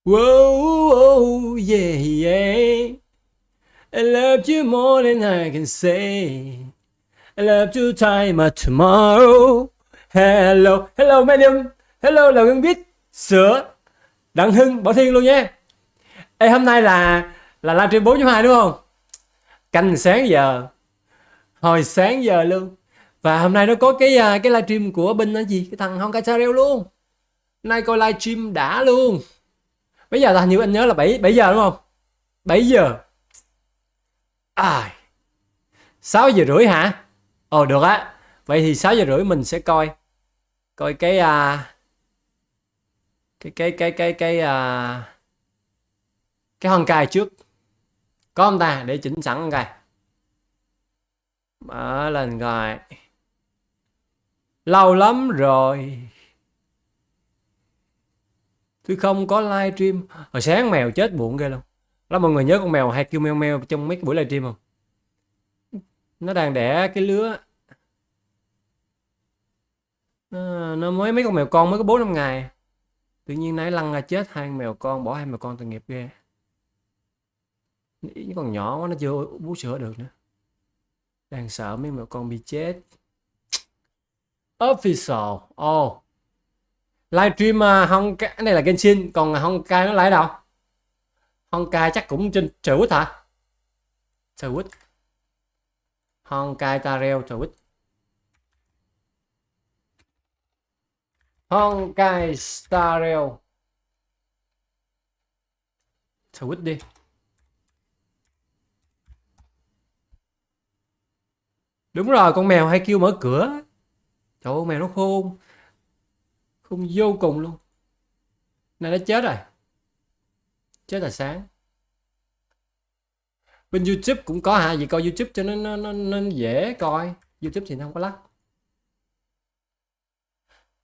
Whoa, whoa, yeah, yeah. I love you more than I can say. I love you time of tomorrow. Hello, hello medium. Hello là Ngân Biết. Sữa. Đặng Hưng, Bảo Thiên luôn nha. Ê, hôm nay là livestream 4.2 đúng không? Canh sáng giờ. Hồi sáng giờ luôn. Và hôm nay nó có cái livestream của bên gì? Cái thằng Honkai Star Rail luôn. Nay coi livestream đã luôn. Bây giờ là như anh nhớ là 7 giờ đúng không? 7 giờ. À, 6 giờ rưỡi hả? Ồ được á. Vậy thì 6 giờ rưỡi mình sẽ coi cái cái Honkai trước. Có không ta để chỉnh sẵn Honkai. Mở lên coi. Lâu lắm rồi tôi không có livestream. Hồi sáng mèo chết buồn ghê luôn. Đó mọi người nhớ con mèo hay kêu meo meo trong mấy cái buổi livestream không? Nó đang đẻ cái lứa. Nó mới mấy con mèo con mới có 4-5 ngày. Tự nhiên nãy lăn ra chết hai con mèo con, bỏ hai mèo con tội nghiệp ghê. Nó còn nhỏ quá nó chưa bú sữa được nữa. Đang sợ mấy mèo con bị chết. Official. Oh. Livestream Honkai, cái này là Genshin, còn Honkai nó lại đâu? Honkai chắc cũng trên Twitch hả? Twitch. Honkai Tareo Twitch. Honkai Star Rail. Twitch đi. Đúng rồi, con mèo hay kêu mở cửa. Trời ơi, mèo nó khôn. Khôn vô cùng luôn. Này nó chết rồi. Chết là sáng. Bên YouTube cũng có hả? Vậy coi YouTube cho nó dễ coi. YouTube thì nó không có lắc.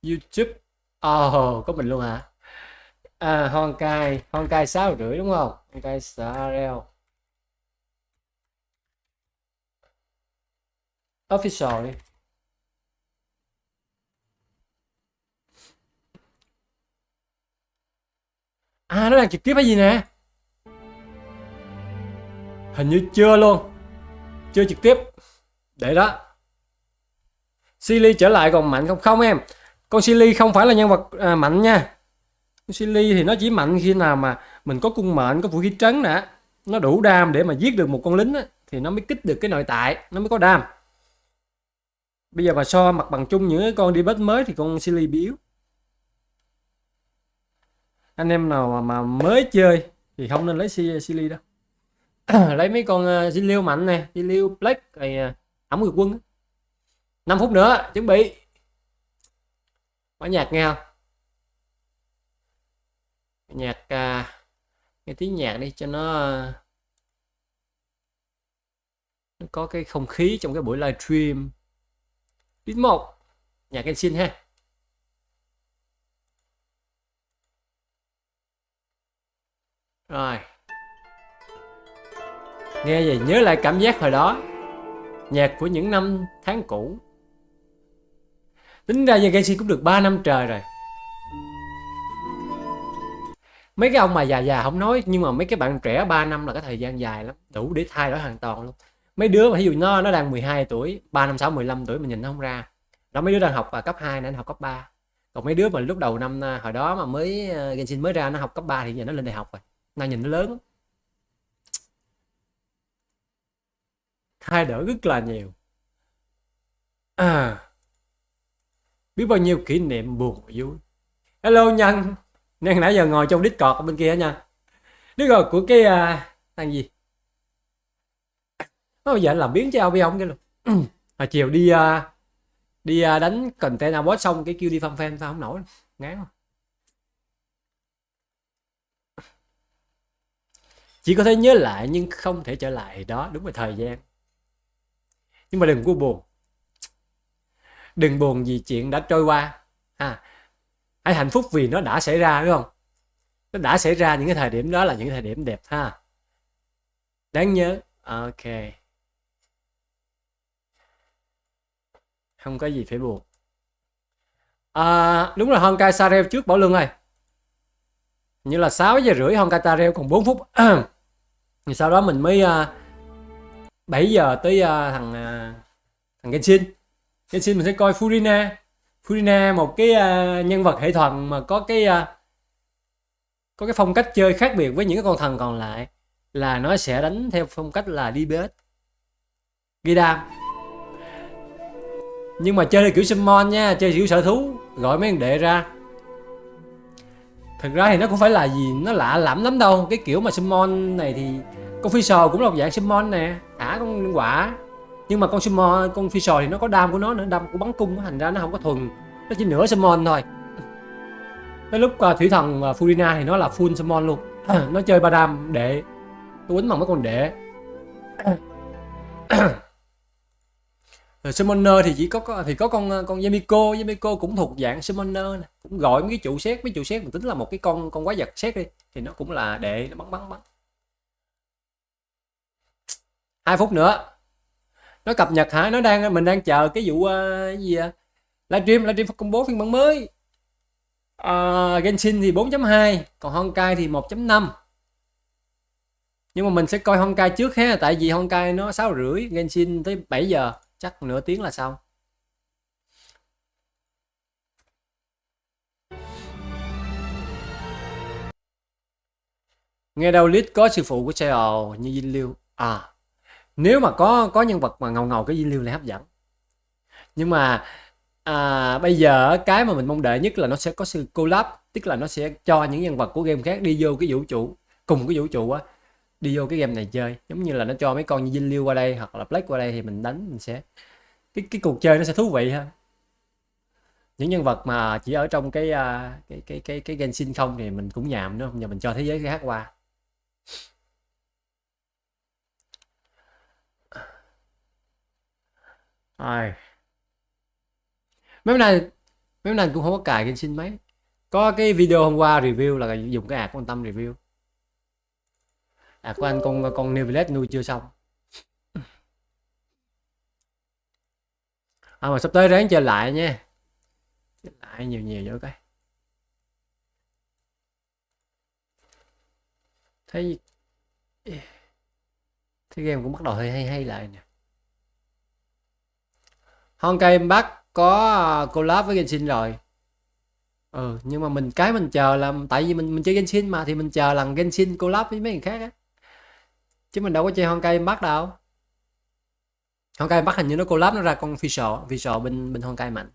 YouTube. Có mình luôn hả? Honkai 6:30 đúng không? Honkai Star Rail. Official đi. Nó đang trực tiếp hay gì nè? Hình như chưa luôn. Chưa trực tiếp. Để đó. Silly trở lại còn mạnh không? Không em. Con Silly không phải là nhân vật mạnh nha. Con Silly thì nó chỉ mạnh khi nào mà mình có cung mệnh, có vũ khí trấn nè. Nó đủ đam để mà giết được một con lính á, thì nó mới kích được cái nội tại, nó mới có đam. Bây giờ mà so mặt bằng chung những cái con đi bết mới thì con Silly bị yếu. Anh em nào mà mới chơi thì không nên lấy Silly đâu. Lấy mấy con Zillion mạnh nè, Zillion Black rồi ẩm người quân. 5 phút nữa chuẩn bị. Mở nhạc nghe không? Nhạc nghe tiếng nhạc đi cho nó có cái không khí trong cái buổi livestream. Tiết 1 nhạc Genshin ha. Rồi. Nghe vậy nhớ lại cảm giác hồi đó. Nhạc của những năm tháng cũ. Tính ra như Genshin cũng được 3 năm trời rồi. Mấy cái ông mà già không nói, nhưng mà mấy cái bạn trẻ 3 năm là cái thời gian dài lắm, đủ để thay đổi hoàn toàn luôn. Mấy đứa mà ví dụ nó đang 12 tuổi, 3 năm sau 15 tuổi mình nhìn nó không ra. Đó mấy đứa đang học cấp 2 nên học cấp 3. Còn mấy đứa mà lúc đầu năm hồi đó mà mới Genshin mới ra nó học cấp 3 thì giờ nó lên đại học rồi. Nó nhìn nó lớn lắm. Thay đổi rất là nhiều. Biết bao nhiêu kỷ niệm buồn và vui. Hello Nhân. Nhân nãy giờ ngồi trong Discord ở bên kia nha. Discord của cái thằng gì? Nó bây giờ làm biến cho ông cái luôn. Hồi chiều đi đánh content award xong cái kêu đi farm fan tao không nổi. Ngán không? Chỉ có thể nhớ lại nhưng không thể trở lại, đó đúng là thời gian. Nhưng mà đừng có buồn. Đừng buồn vì chuyện đã trôi qua. Hãy hạnh phúc vì nó đã xảy ra, đúng không? Nó đã xảy ra, những cái thời điểm đó là những thời điểm đẹp ha. Đáng nhớ. Ok. Không có gì phải buồn. Đúng rồi, Honkai Sarel trước Bảo Lương ơi. Như là 6 giờ rưỡi Honkai Star Rail còn 4 phút. Thì sau đó mình mới 7 giờ tới thằng Genshin. Genshin mình sẽ coi Furina. Furina một cái nhân vật hệ thần mà có cái phong cách chơi khác biệt với những cái con thần còn lại, là nó sẽ đánh theo phong cách là DPS ghi đam, nhưng mà chơi kiểu summon nha, chơi kiểu sở thú, gọi mấy thằng đệ ra. Thực ra thì nó cũng phải là gì nó lạ lẫm lắm đâu. Cái kiểu mà summon này thì con Fischl cũng là một dạng summon nè, thả con quả, nhưng mà con summon, con Fischl thì nó có đam của nó nữa, đam của bắn cung, thành ra nó không có thuần, nó chỉ nửa summon thôi. Tới lúc thủy thần Furina thì nó là full summon luôn. Nó chơi 3 đam đệ, nó quýnh bằng mấy con đệ. Summoner thì chỉ có con Yamiko cũng thuộc dạng Summoner này. Cũng gọi mấy trụ xét mình tính là một cái con quái vật xét đi, thì nó cũng là đệ, nó bắn 2 phút nữa nó cập nhật hả? Mình đang chờ cái vụ gì à? livestream công bố phiên bản mới. Genshin thì 4.2, còn Honkai thì 1.5. Nhưng mà mình sẽ coi Honkai trước ha, tại vì Honkai nó 6 rưỡi, Genshin tới 7 giờ, chắc nửa tiếng là xong. Nghe đâu list có sư phụ của Seo như Dinh Liêu. Nếu mà có nhân vật mà ngầu cái Dinh Liêu lại hấp dẫn. Nhưng mà bây giờ cái mà mình mong đợi nhất là nó sẽ có sự collab, tức là nó sẽ cho những nhân vật của game khác đi vô cái vũ trụ, cùng cái vũ trụ á, đi vô cái game này chơi. Giống như là nó cho mấy con như Dinh Liêu qua đây hoặc là Black qua đây thì mình đánh, mình sẽ cái cuộc chơi nó sẽ thú vị hơn. Những nhân vật mà chỉ ở trong cái Genshin không thì mình cũng nhàm nữa, giờ mình cho thế giới khác qua. Mấy này cũng không có cài Genshin mấy. Có cái video hôm qua review là dùng cái ạc của anh Tâm review. Của anh con New Village nuôi chưa xong. Mà sắp tới ráng chơi lại nha. Chơi lại nhiều vô cái. Thấy game cũng bắt đầu hơi hay lại nè. Honkai Bắc có collab với Genshin rồi. Nhưng mà mình chờ là tại vì mình chơi Genshin mà, thì mình chờ lần Genshin collab với mấy người khác á, chứ mình đâu có chơi Honkai Bắc đâu. Honkai Bắc hình như nó collab, nó ra con Fischl bên Honkai mạnh.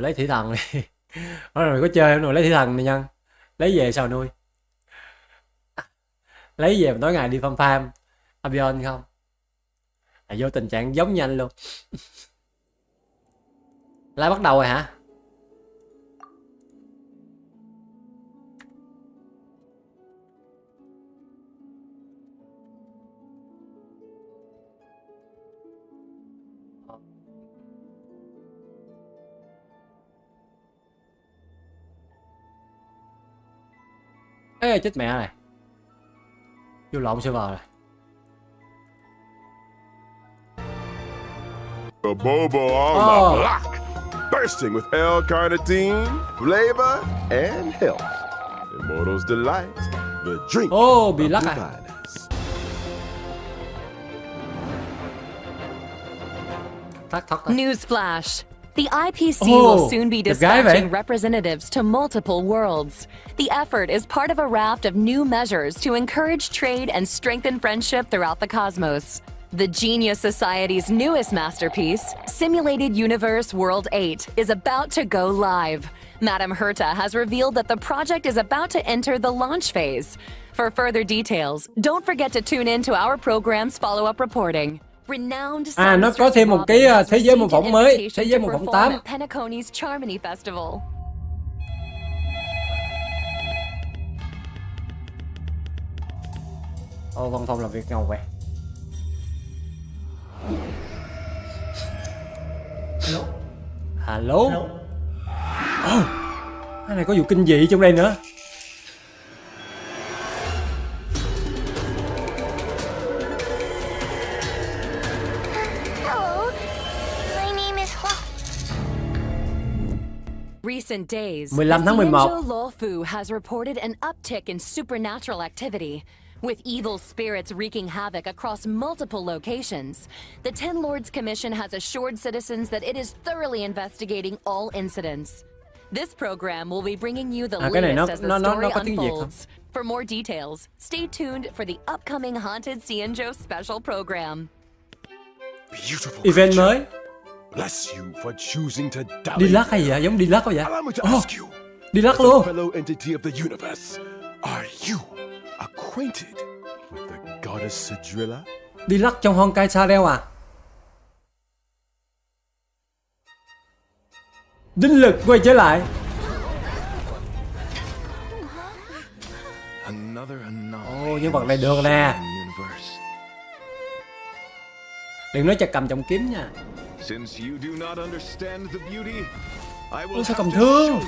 Lấy thủy thần đi. Rồi có chơi không? Rồi lấy thủy thần này nhân, lấy về sao nuôi? Lấy về tối ngày đi farm Abion không? Vô tình trạng giống như anh luôn. Lại bắt đầu rồi hả? Ê, chết mẹ này. Vô lộn server rồi. A bobo on my block, bursting with L-carnitine, flavor, and health. Immortal's delight, the drink bị lắc à? Newsflash. The IPC will soon be dispatching representatives to multiple worlds. The effort is part of a raft of new measures to encourage trade and strengthen friendship throughout the cosmos. The Genius Society's newest masterpiece, Simulated Universe World 8, is about to go live. Madame Herta has revealed that the project is about to enter the launch phase. For further details, don't forget to tune in to our program's follow-up reporting. Nó có thêm một cái thế giới mô phỏng mới, thế giới mô phỏng 8. Penacony's Charmony Festival. Văn phòng làm việc ngầu vậy. Hello. Cái này có vụ kinh dị trong đây nữa. Recent days, 15 tháng the 11. Xianzhou Luofu has reported an uptick in supernatural activity. With evil spirits wreaking havoc across multiple locations, the Ten Lords Commission has assured citizens that it is thoroughly investigating all incidents. This program will be bringing you the cái này latest as the nó story có tiếng Việt không? unfolds. For more details, stay tuned for the upcoming Haunted Xianzhou special program. Beautiful Event creature. mới. Bless you for choosing to die. Đi lắc hay gì vậy? Giống đi lắc không vậy? Allow me to ask you, Đi lắc as a luôn. fellow entity of the universe, are you acquainted with the goddess Sidrilla? Đi lắc trong Honkai Star Rail à? Đinh lực quay trở lại. Ồ, nhân vật này được nè. Đừng nói chặt cầm trọng kiếm nha. Ôi, sao cầm thương?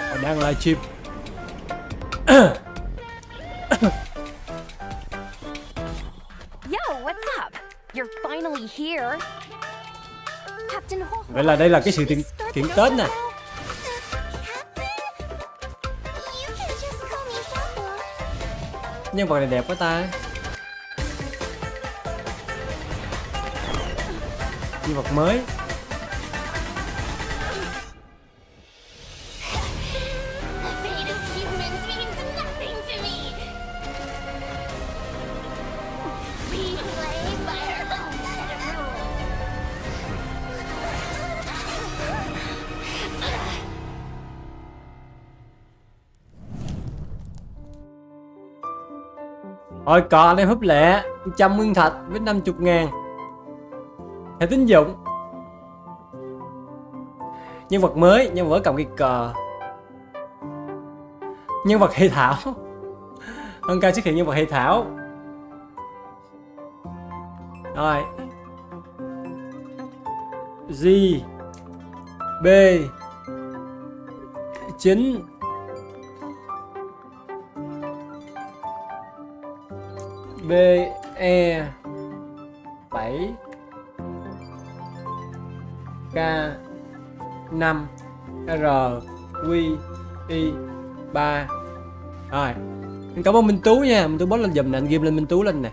Họ đang livestream. Yo, what's up? You're finally here. Captain Ho. Vậy là đây là cái sự kiện Tết nè. Nhân vật này đẹp quá ta. Nhân vật mới. Rồi còn em húp lẹ 100 nguyên thạch với 50.000 thẻ tín dụng. Nhân vật mới, nhân vật cầm cây cờ. Nhân vật hệ thảo. Honkai xuất hiện nhân vật hệ thảo. Rồi G B 9 B E 7 K 5 R Q Y 3. Rồi, cảm ơn Minh Tú nha, Minh Tú bó lên giùm nè, anh ghim lên Minh Tú lên nè.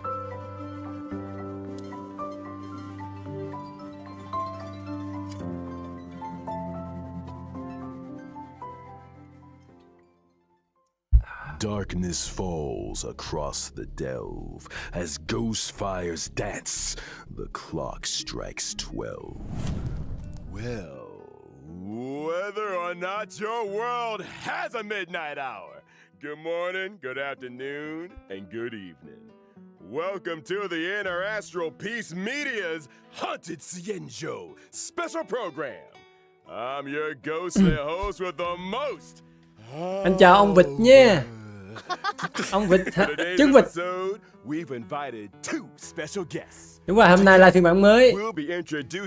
Darkness falls across the delve as ghost fires dance. The clock strikes 12. Well, whether or not your world has a midnight hour, good morning, good afternoon, and good evening. Welcome to the Inner Astral Peace Media's Haunted Xianzhou special program. I'm your ghostly host with the most. Anh chào ông Vịt nha. Ông Vịt hả? Trứng vịt. Đúng rồi, hôm nay là phiên bản mới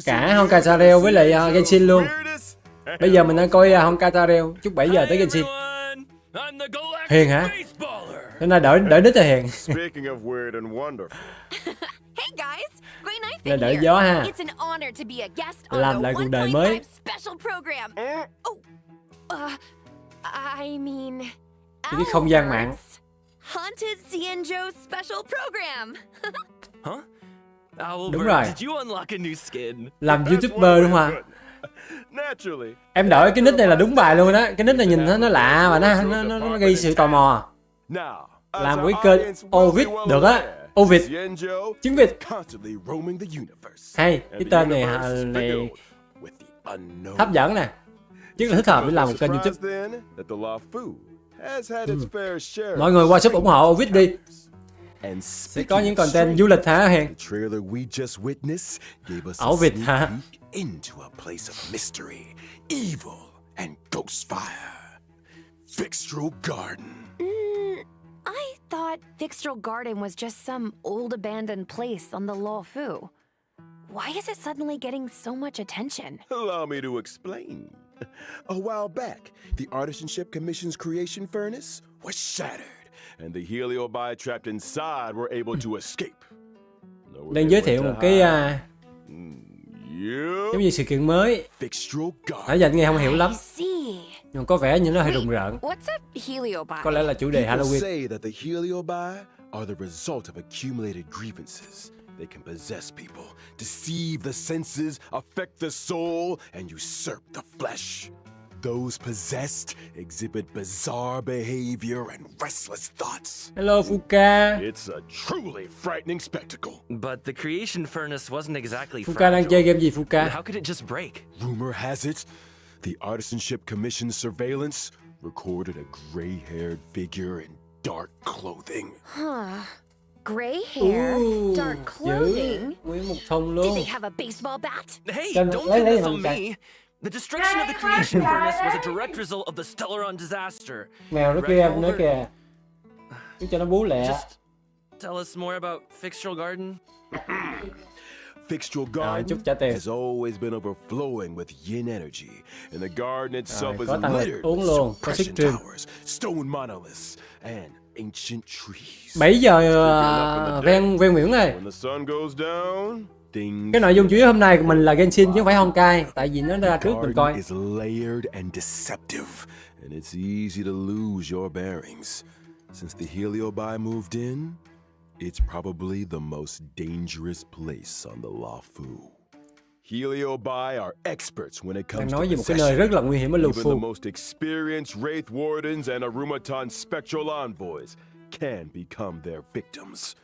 cả Honkai Star Rail với lại Genshin luôn. Bây giờ mình đang coi Honkai Star Rail, chút 7 giờ tới Genshin. Hiền hả? Hôm nay đợi đít cho Hiền. Là đợi gió ha. Làm lại cuộc đời mới. Cái không gian mạng. Haunted Xianzhou special program. Đúng rồi. Làm YouTuber đúng không ạ? Em đổi cái nick này là đúng bài luôn đó. Cái nick này nhìn nó lạ và nó gây sự tò mò. Làm cái kênh Ovid được á. Ovid, trứng vịt. Hay, cái tên này hấp dẫn nè. Chứ là thích hợp để làm một kênh YouTube. Mọi người qua shop ủng hộ Ovid đi. Sẽ có những content du lịch hả Hiền? Ổ vịt hả? Fixtral Garden. Fixtral Garden was just some old abandoned place on the Luofu. Why is it suddenly getting so much attention? Allow me to explain. A while back, the Artisanship Commission's creation furnace was shattered, and the heliobi trapped inside were able to escape. Đang giới thiệu một cái giống như sự kiện mới. Nãy giờ anh nghe không hiểu lắm, nhưng có vẻ như nó hơi rùng rợn. Có lẽ là chủ đề Halloween. They can possess people, deceive the senses, affect the soul, and usurp the flesh. Those possessed exhibit bizarre behavior and restless thoughts. Hello, Fuka. It's a truly frightening spectacle. But the creation furnace wasn't exactly Fuka đang chơi game gì, Fuka? How could it just break? Rumor has it, the Artisanship Commission's surveillance recorded a gray-haired figure in dark clothing. Huh. Gray hair, dark clothing. Nguyên một thùng luôn. Did they have a baseball bat? Hey, don't pin this on me. The destruction of the creation furnace was a direct result of the Stellaron disaster. Mèo nó kia nữa kìa. Cứ cho nó bú lẹ. Just tell us more about Fixtral Garden. Fixtral Garden has always been overflowing with yin energy, and the garden itself is littered with suppression towers, stone monoliths, and ancient trees. 7 giờ ven biển này. Cái nội dung chủ yếu hôm nay của mình là Genshin chứ không phải Honkai, tại vì nó ra trước mình coi. Is layered and deceptive, and it's easy to lose your bearings. Since the heliobi moved in, it's probably the most dangerous place on the Luofu. Heliobi are experts when it comes to possession. Even the most experienced Wraith Wardens and Arumatan spectral envoys can become their victims.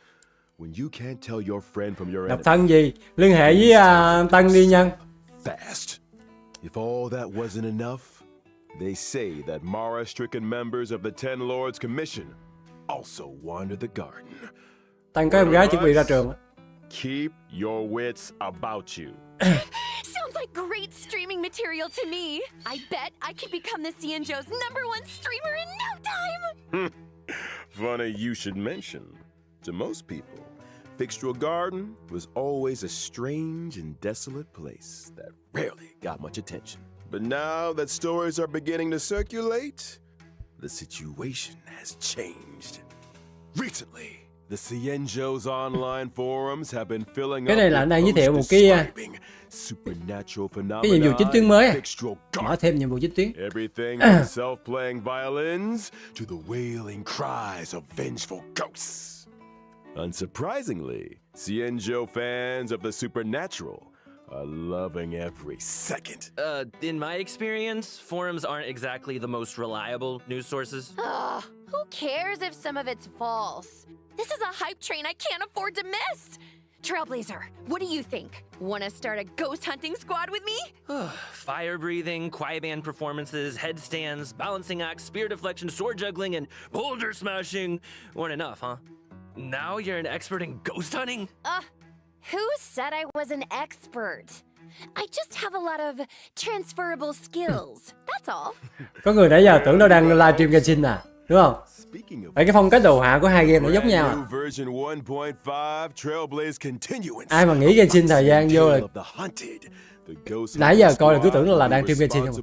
When you can't tell your friend from your enemy. Độc thân gì? Liên hệ với Tân đi nhân. Fast. If all that wasn't enough, they say that Mara-stricken members of the Ten Lords Commission also wander the garden. Tân có em gái chuẩn bị ra trường. Keep your wits about you. Sounds like great streaming material to me. I bet I could become the Xianzhou's #1 streamer in no time. Funny you should mention. To most people, Fixtral Garden was always a strange and desolate place that rarely got much attention. But now that stories are beginning to circulate, the situation has changed. Recently, the Xianzhou's online forums have been filling up. Cái này là đang giới thiệu một cái nhiệm vụ chính tuyến mới. Mở thêm nhiệm vụ chính tuyến. Everything from self-playing violins to the wailing cries of vengeful ghosts. Unsurprisingly, Xianzhou fans of the supernatural are loving every second. In my experience, forums aren't exactly the most reliable news sources. Who cares if some of it's false? This is a hype train I can't afford to miss. Trailblazer, what do you think? Wanna start a ghost hunting squad with me? Fire breathing, quiet band performances, headstands, balancing acts, spear deflection, sword juggling, and boulder smashing weren't enough, huh? Now you're an expert in ghost hunting? Who said I was an expert? I just have a lot of transferable skills. That's all. Có người nãy giờ tưởng nó đang livestream Genshin à, đúng không? Vậy cái phong cách đồ họa của hai game nó giống nhau à? Ai mà nghĩ Genshin thời gian vô là nãy giờ coi là cứ tưởng là đang stream Genshin không?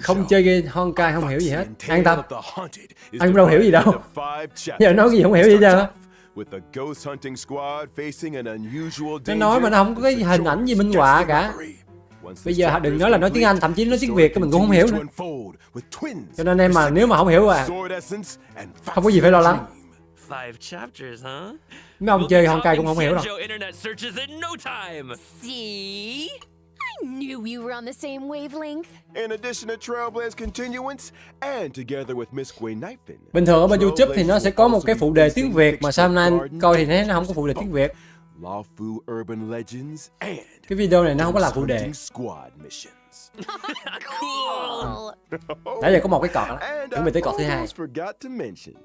Không chơi game Honkai không hiểu gì hết. An tâm. Anh đâu hiểu gì đâu. Giờ nói cái gì không hiểu gì hết trơn á. Nó nói mà nó không có cái hình ảnh gì minh họa cả. Bây giờ đừng nói là nói tiếng Anh, thậm chí nói tiếng Việt cái mình cũng không hiểu nữa. Cho nên em mà nếu mà không hiểu không có gì phải lo lắng. 5 chapters, huh? Mấy ông chơi Honkai cũng không hiểu đâu. See? I knew we were on the same wavelength. In addition to Trailblaze Continuance and together with Miss Guinifin. Bình thường ở bên YouTube thì nó sẽ có một cái phụ đề tiếng Việt mà sao hôm nay coi thì thấy nó không có phụ đề tiếng Việt. Luofu Urban Legends and cái video này nó không có là phụ đề. Cool. Nãy giờ có một cái cọt đó. And Chuẩn bị tới I cọt thứ hai. almost forgot to mention,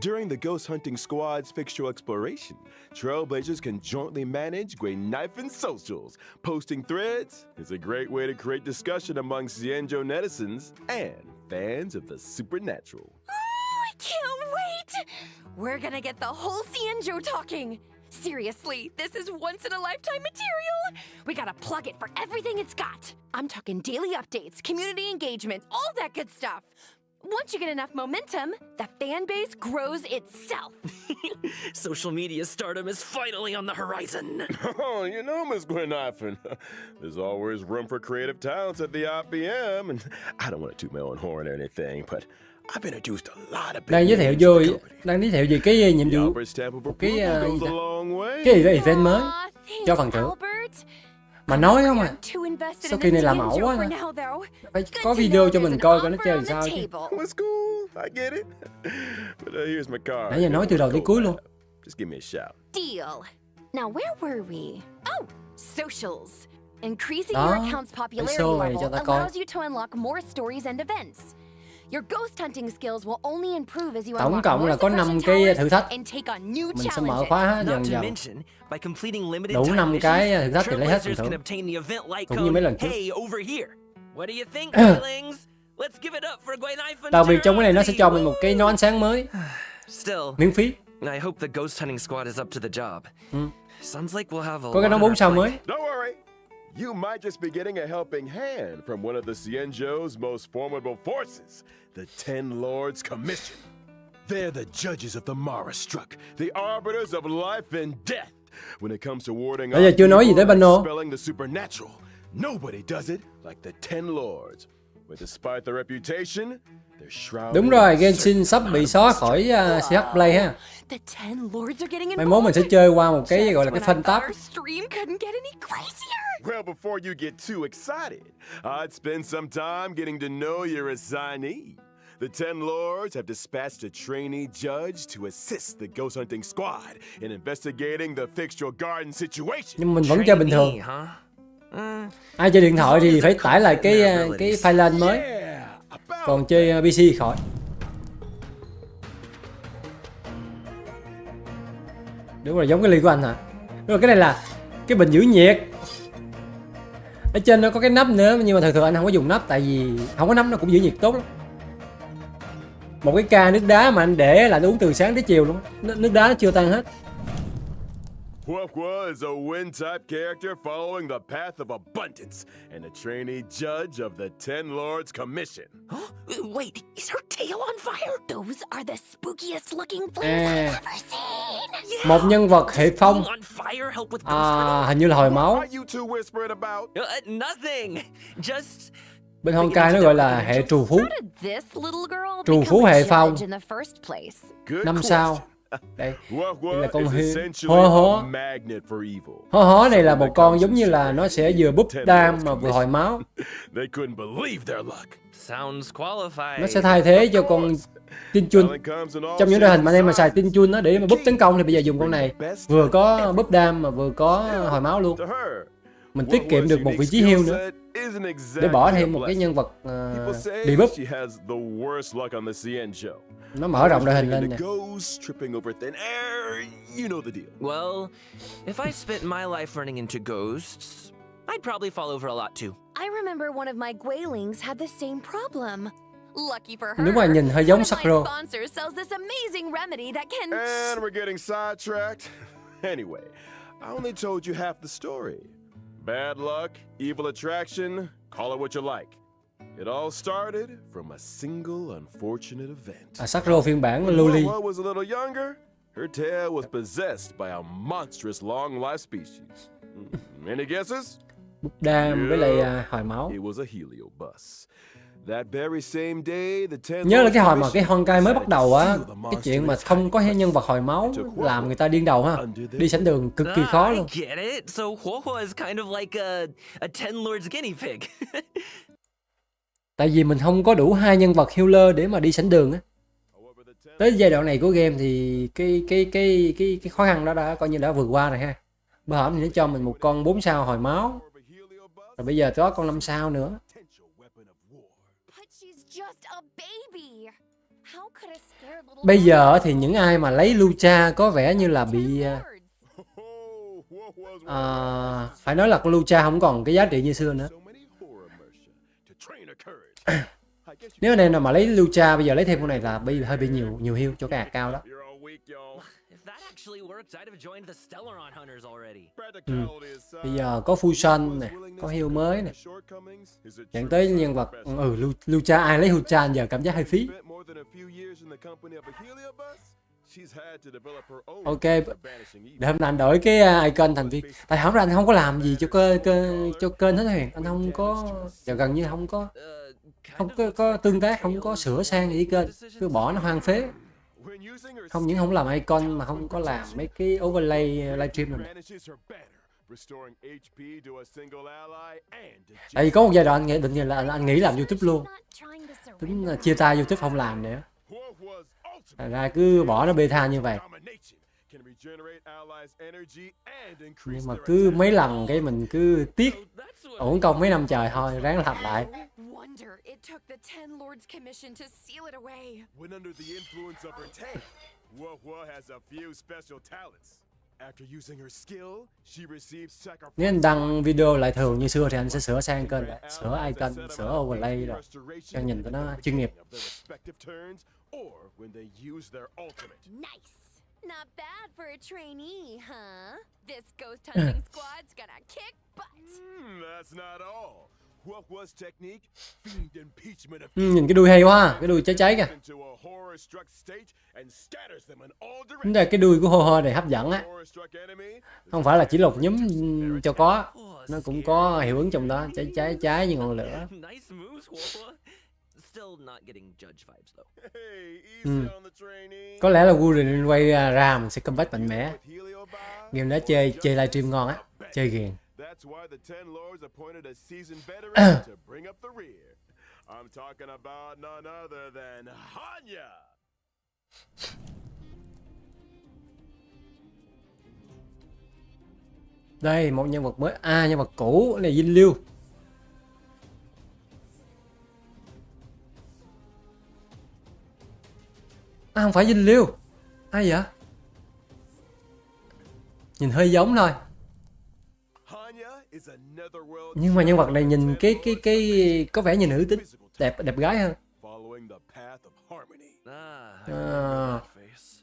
during the Ghost Hunting Squad's fixture exploration, Trailblazers can jointly manage knife and socials. Posting threads is a great way to create discussion among Cienjo netizens and fans of the supernatural. I can't wait! We're gonna get the whole Cienjo talking. Seriously, this is once-in-a-lifetime material. We gotta plug it for everything it's got. I'm talking daily updates, community engagement, all that good stuff. Once you get enough momentum, the fan base grows itself. Social media stardom is finally on the horizon. Oh, you know, Miss Gwen-Ifen, there's always room for creative talents at the IPM, and I don't want to toot my own horn or anything, but I've been introduced a lot of Đang giới thiệu vô, đang giới thiệu về cái nhiệm vụ, cái event mới cho phần thưởng. Mà nói không à, sau khi này làm ẩu quá nè, phải có video cho mình coi nó chơi làm sao chứ. Nãy giờ nói từ đầu tới cuối luôn. Deal. Now where were we? Oh, socials. Increasing your account's popularity level allows you to unlock more stories and events. Your ghost hunting skills will only improve as you tổng unlock cộng là more có 5 suppression cái towers thử thách. and take on new Mình sẽ mở challenges. khóa dần Not to dần. mention, by completing limited Đủ time 5 cái missions, thử thách thì lấy hết phần Trailblazers can thưởng. obtain the event like Cũng như mấy lần code trước. Hey over here. What do you think, darlings? Let's give it up for Gwen-Ifen. Đặc biệt trong cái này nó sẽ cho mình một cái nón ánh sáng mới, Still, miễn phí. I hope the ghost hunting squad is up to the job. Sounds like we'll have a Có cái lot nón on 4 our sao plate. mới. Don't worry. You might just be getting a helping hand from one of the Cienjo's most formidable forces, the Ten Lords Commission. They're the judges of the Mara Struck, the arbiters of life and death. When it comes to warding Bây giờ off chưa nói gì tới evil and Bano. expelling the supernatural, nobody does it like the Ten Lords. But despite their reputation, they're shrouded Đúng rồi, in Genshin sắp bị xóa khỏi CH Play ha. The Ten Lords are getting Mai mốt mình sẽ chơi qua một cái Just gọi là cái when I phân thought táp. our stream couldn't get any crazier. Well, before you get too excited, I'd spend some time getting to know your assignee. The Ten Lords have dispatched a trainee judge to assist the ghost hunting squad in investigating the fixture garden situation. Nhưng mình vẫn chơi bình thường. Trainee, huh? Ai chơi điện thoại thì phải tải lại cái file lên mới. Còn chơi PC thì khỏi. Đúng rồi, giống cái ly của anh hả? Đúng rồi, cái này là cái bình giữ nhiệt. Ở trên nó có cái nắp nữa, nhưng mà thường anh không có dùng nắp, tại vì không có nắp nó cũng giữ nhiệt tốt lắm. Một cái ca nước đá mà anh để là nó uống từ sáng tới chiều luôn. Nước đá nó chưa tan hết. Huohua is a wind-type character following the path of abundance and a trainee judge of the Ten Lords Commission. Wait, is her tail on fire? Those are the spookiest looking flames I've ever seen. Một nhân vật hệ phong. On fire, help with ghost Hình như là hồi máu. What are you two whispering about? nothing. Just Bên Honkai nó gọi là hệ trù phú. How did this little girl Trù become phú a hệ phong. judge in the first place? Good 5 question. sao. Đây. Huohua Đây là con is hươu. essentially Hó hó. a magnet for evil. Hó hó này là một con giống như là nó sẽ vừa búp đam mà vừa hồi máu. They couldn't believe their luck. sounds qualified. Nó sẽ thay thế cho con tin chun. Trong những đội hình mà anh em mà xài tin chun nó để mà búp tấn công thì bây giờ dùng con này vừa có búp đam mà vừa có hồi máu luôn. Mình tiết kiệm được một vị trí heal nữa để bỏ thêm một cái nhân vật debuff. Nó mở rộng đội hình lên nè. Well, if I spent my life running into ghosts, I'd probably fall over a lot too. I remember one of my Guilings had the same problem. Lucky for her, Đúng rồi, nhìn hơi giống one of my Sakura. sponsors sells this amazing remedy that can... And we're getting sidetracked. Anyway, I only told you half the story. Bad luck, evil attraction, call it what you like. It all started from a single unfortunate event. Sakura phiên bản Loli. When Lola was a little younger, her tail was possessed by a monstrous long-life species. Any guesses? Búp đam với lại hồi máu. It was a heliobus. That very same day, the Ten Nhớ là Lords cái hồi mà cái Commission Honkai mới bắt đầu á, decided to steal the cái chuyện mà monster không có nhân vật hồi máu làm người ta điên đầu ha. Đi sảnh đường cực kỳ khó luôn. I get it. So Huohua is kind of like a Ten Lords guinea pig. Tại vì mình không có đủ 2 nhân vật healer để mà đi sảnh đường á. Tới giai đoạn này của game thì cái khó khăn đó đã coi như đã vượt qua rồi ha. Bữa hổm thì nó cho mình một con 4 sao hồi máu. Rồi bây giờ có con 5 sao nữa. weapon of war. But she's just a baby. How could a scared little Bây giờ thì những ai mà lấy Lucha có vẻ như là bị phải nói là con Lucha không còn cái giá trị như xưa nữa. Nếu anh em nào mà lấy Lucha bây giờ lấy thêm con này là hơi bị nhiều heal cho cái hạt cao đó. Bây giờ có fusion nè, có heal mới nè. Dẫn tới nhân vật Lucha, ai lấy Lucha giờ cảm giác hơi phí. Ok, để hôm nay anh đổi cái icon thành viên. Tại hỏng ra anh không có làm gì cho kênh hết Huyền. Anh không có, gần như không có tương tác, không có sửa sang gì kênh, cứ bỏ nó hoang phế. Không những không làm icon mà không có làm mấy cái overlay livestream này. Tại vì có một giai đoạn anh định là anh nghĩ làm YouTube luôn, tính chia tay YouTube không làm nữa. Thành ra cứ bỏ nó beta như vậy. Nhưng mà cứ mấy lần cái mình cứ tiếc uổng công mấy năm trời thôi, ráng làm lại. Nếu anh đăng video lại thường như xưa thì anh sẽ sửa sang kênh lại, sửa icon, sửa overlay rồi cho nhìn cho nó chuyên nghiệp. Nice. Not bad for a trainee, huh? This ghost hunting squad's gonna kick butt. That's not all. What was technique? Fiend impeachment of Nhìn cái đuôi hay quá, cái đuôi cháy kìa. Đúng là cái đuôi của Ho Ho này hấp dẫn á. Không phải là chỉ lột nhúm cho có, nó cũng có hiệu ứng trong đó, cháy như ngọn lửa. Có lẽ là Gurren quay ra mình sẽ comeback mạnh mẽ. Game đó chơi livestream ngon á, chơi ghiền. Đây một nhân vật mới, nhân vật cũ này Dinh Liêu. Không phải Dinh Liêu. Ai vậy? Nhìn hơi giống thôi. Nhưng mà nhân vật này nhìn cái có vẻ như nữ tính, đẹp gái hơn.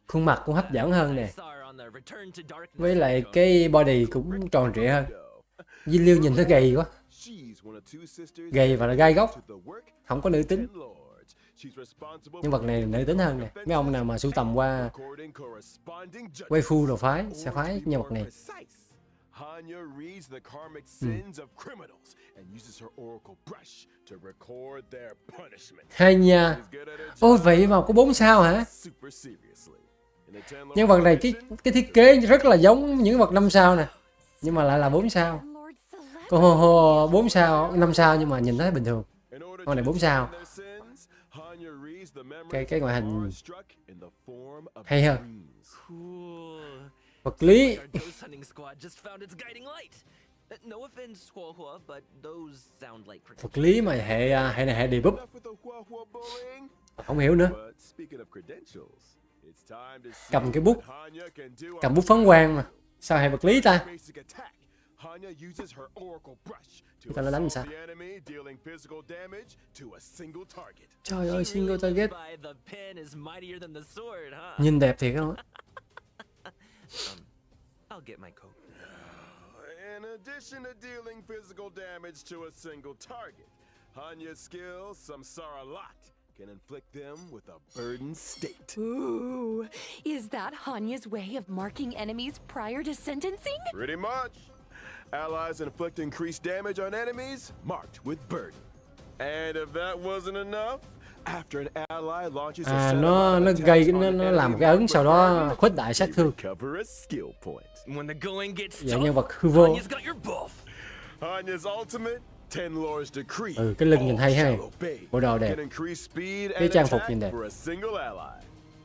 Khuôn mặt cũng hấp dẫn hơn nè. Với lại cái body cũng tròn trịa hơn. Dinh Liêu nhìn nó gầy quá. Gầy và là gai góc. Không có nữ tính. Nhân vật này nữ tính hơn nè. Mấy ông nào mà sưu tầm qua waifu đồ phái sẽ phái nhân vật này. Hay nha. Ôi vậy mà có 4 sao hả? Nhân vật này cái thiết kế rất là giống những vật 5 sao nè, nhưng mà lại là 4 sao. Cô Ho Ho 4 sao, 5 sao nhưng mà nhìn thấy bình thường. Con này 4 sao. Cái ngoại hình hay hơn. Vật lý. Vật lý mà hệ này hệ debuff. Không hiểu nữa. Cầm cái bút, cầm bút phán quang mà sao hệ vật lý ta? Chúng ta nó đánh sao? Trời ơi, single target. Nhìn đẹp thiệt không á? In addition to dealing physical damage to a single target, Hanya's skill, Samsara Locked, can inflict them with a burdened state. Ooh, is that Hanya's way of marking enemies prior to sentencing? Pretty much. Allies inflict increased damage on enemies marked with burden. And if that wasn't enough, after an ally launches a nó gây nó làm cái ấn sau đó khuếch đại sát thương. Dạng nhân vật hư vô. Cái lưng nhìn hay ha. Bộ đồ đẹp. Cái trang phục nhìn đẹp.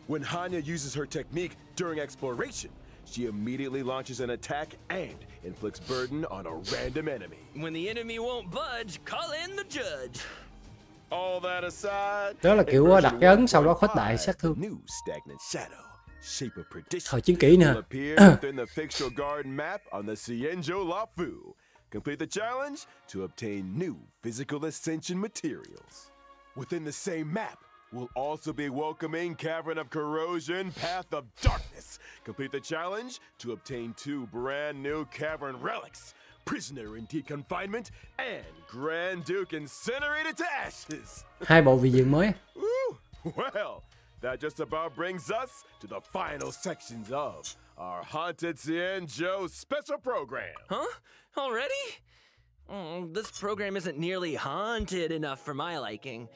When Hanya uses her technique during exploration, she immediately launches an attack and inflicts burden on a random enemy. When the enemy won't budge, call in the judge. All that aside, Đó là kiểu đặt cái ấn sau đó khuếch đại sát thương. new stagnant shadow, shape of perdition, Thời chiến kỹ nè. will appear within the picture garden map on the Cienjo Lafu. Complete the challenge to obtain new physical ascension materials. Within the same map, we'll also be welcoming Cavern of Corrosion, Path of Darkness. Complete the challenge to obtain 2 brand new cavern relics, Prisoner in Deconfinement and Grand Duke Incinerated to Ashes. 2 bộ vị diện mới. Woo! Well, that just about brings us to the final sections of our Haunted Cienjo special program. Huh? Already? This program isn't nearly haunted enough for my liking.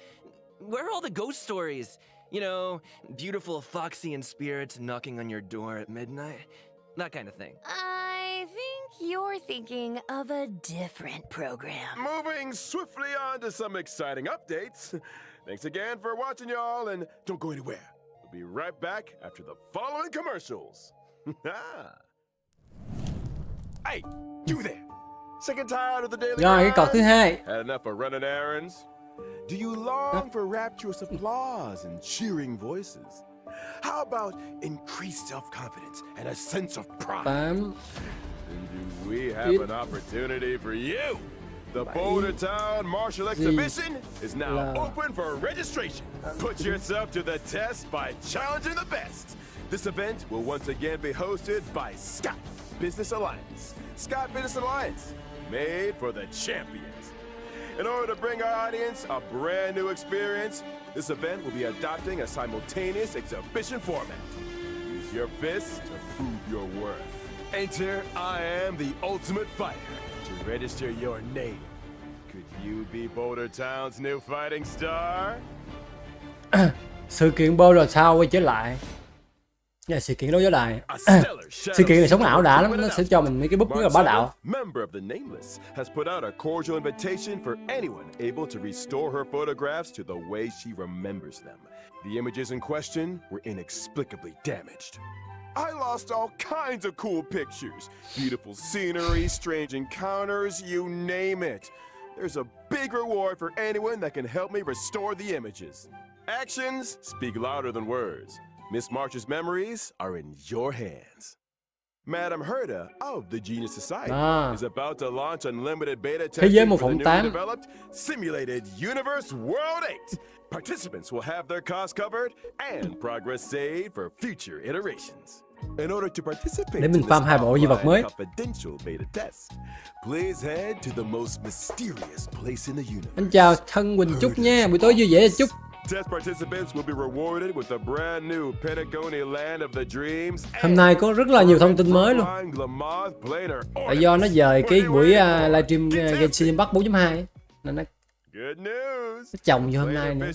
Where are all the ghost stories? You know, beautiful Foxian spirits knocking on your door at midnight? That kind of thing. I think you're thinking of a different program. Moving swiftly on to some exciting updates. Thanks again for watching, y'all, and don't go anywhere. We'll be right back after the following commercials. Hey, you there! Sick and tired of the daily Rồi cái cột thứ grind? hai. Had enough of running errands? Do you long for rapturous applause and cheering voices? How about increased self-confidence and a sense of pride? 8. And do we have an opportunity for you? The Boulder Town Martial Exhibition is now open for registration. Put yourself to the test by challenging the best. This event will once again be hosted by Scott Business Alliance. Scott Business Alliance, made for the champions. In order to bring our audience a brand new experience, this event will be adopting a simultaneous exhibition format. Use your fists to prove your worth. Enter I am the ultimate fighter to register your name. Could you be Boulder Town's new fighting star? Sự kiện Boulder Town quay trở lại. Là sự kiện đấu giá đài. Sự kiện này sống ảo đã lắm, nó sẽ cho mình mấy cái búp rất là bá đạo. Member of the Nameless has put out a cordial invitation for anyone able to restore her photographs to the way she remembers them. The images in question were inexplicably damaged. I lost all kinds of cool pictures. Beautiful scenery, strange encounters, you name it. There's a big reward for anyone that can help me restore the images. Actions speak louder than words. Miss March's memories are in your hands. Madam Herda of the Genius Society is about to launch unlimited beta testing for the newly developed Simulated Universe World 8. Participants will have their costs covered and progress saved for future iterations. In order to participate in this confidential beta test, please head to the most mysterious place in the universe. Anh chào thân Quỳnh Trúc nha, buổi tối vui vẻ Trúc. Test participants will be rewarded with a brand new Patagonia land of the dreams. Hôm nay có rất là nhiều thông tin mới luôn. Tại do nó dời cái buổi livestream Genshin Impact 4.2 nên nó chồng vô hôm nay nữa.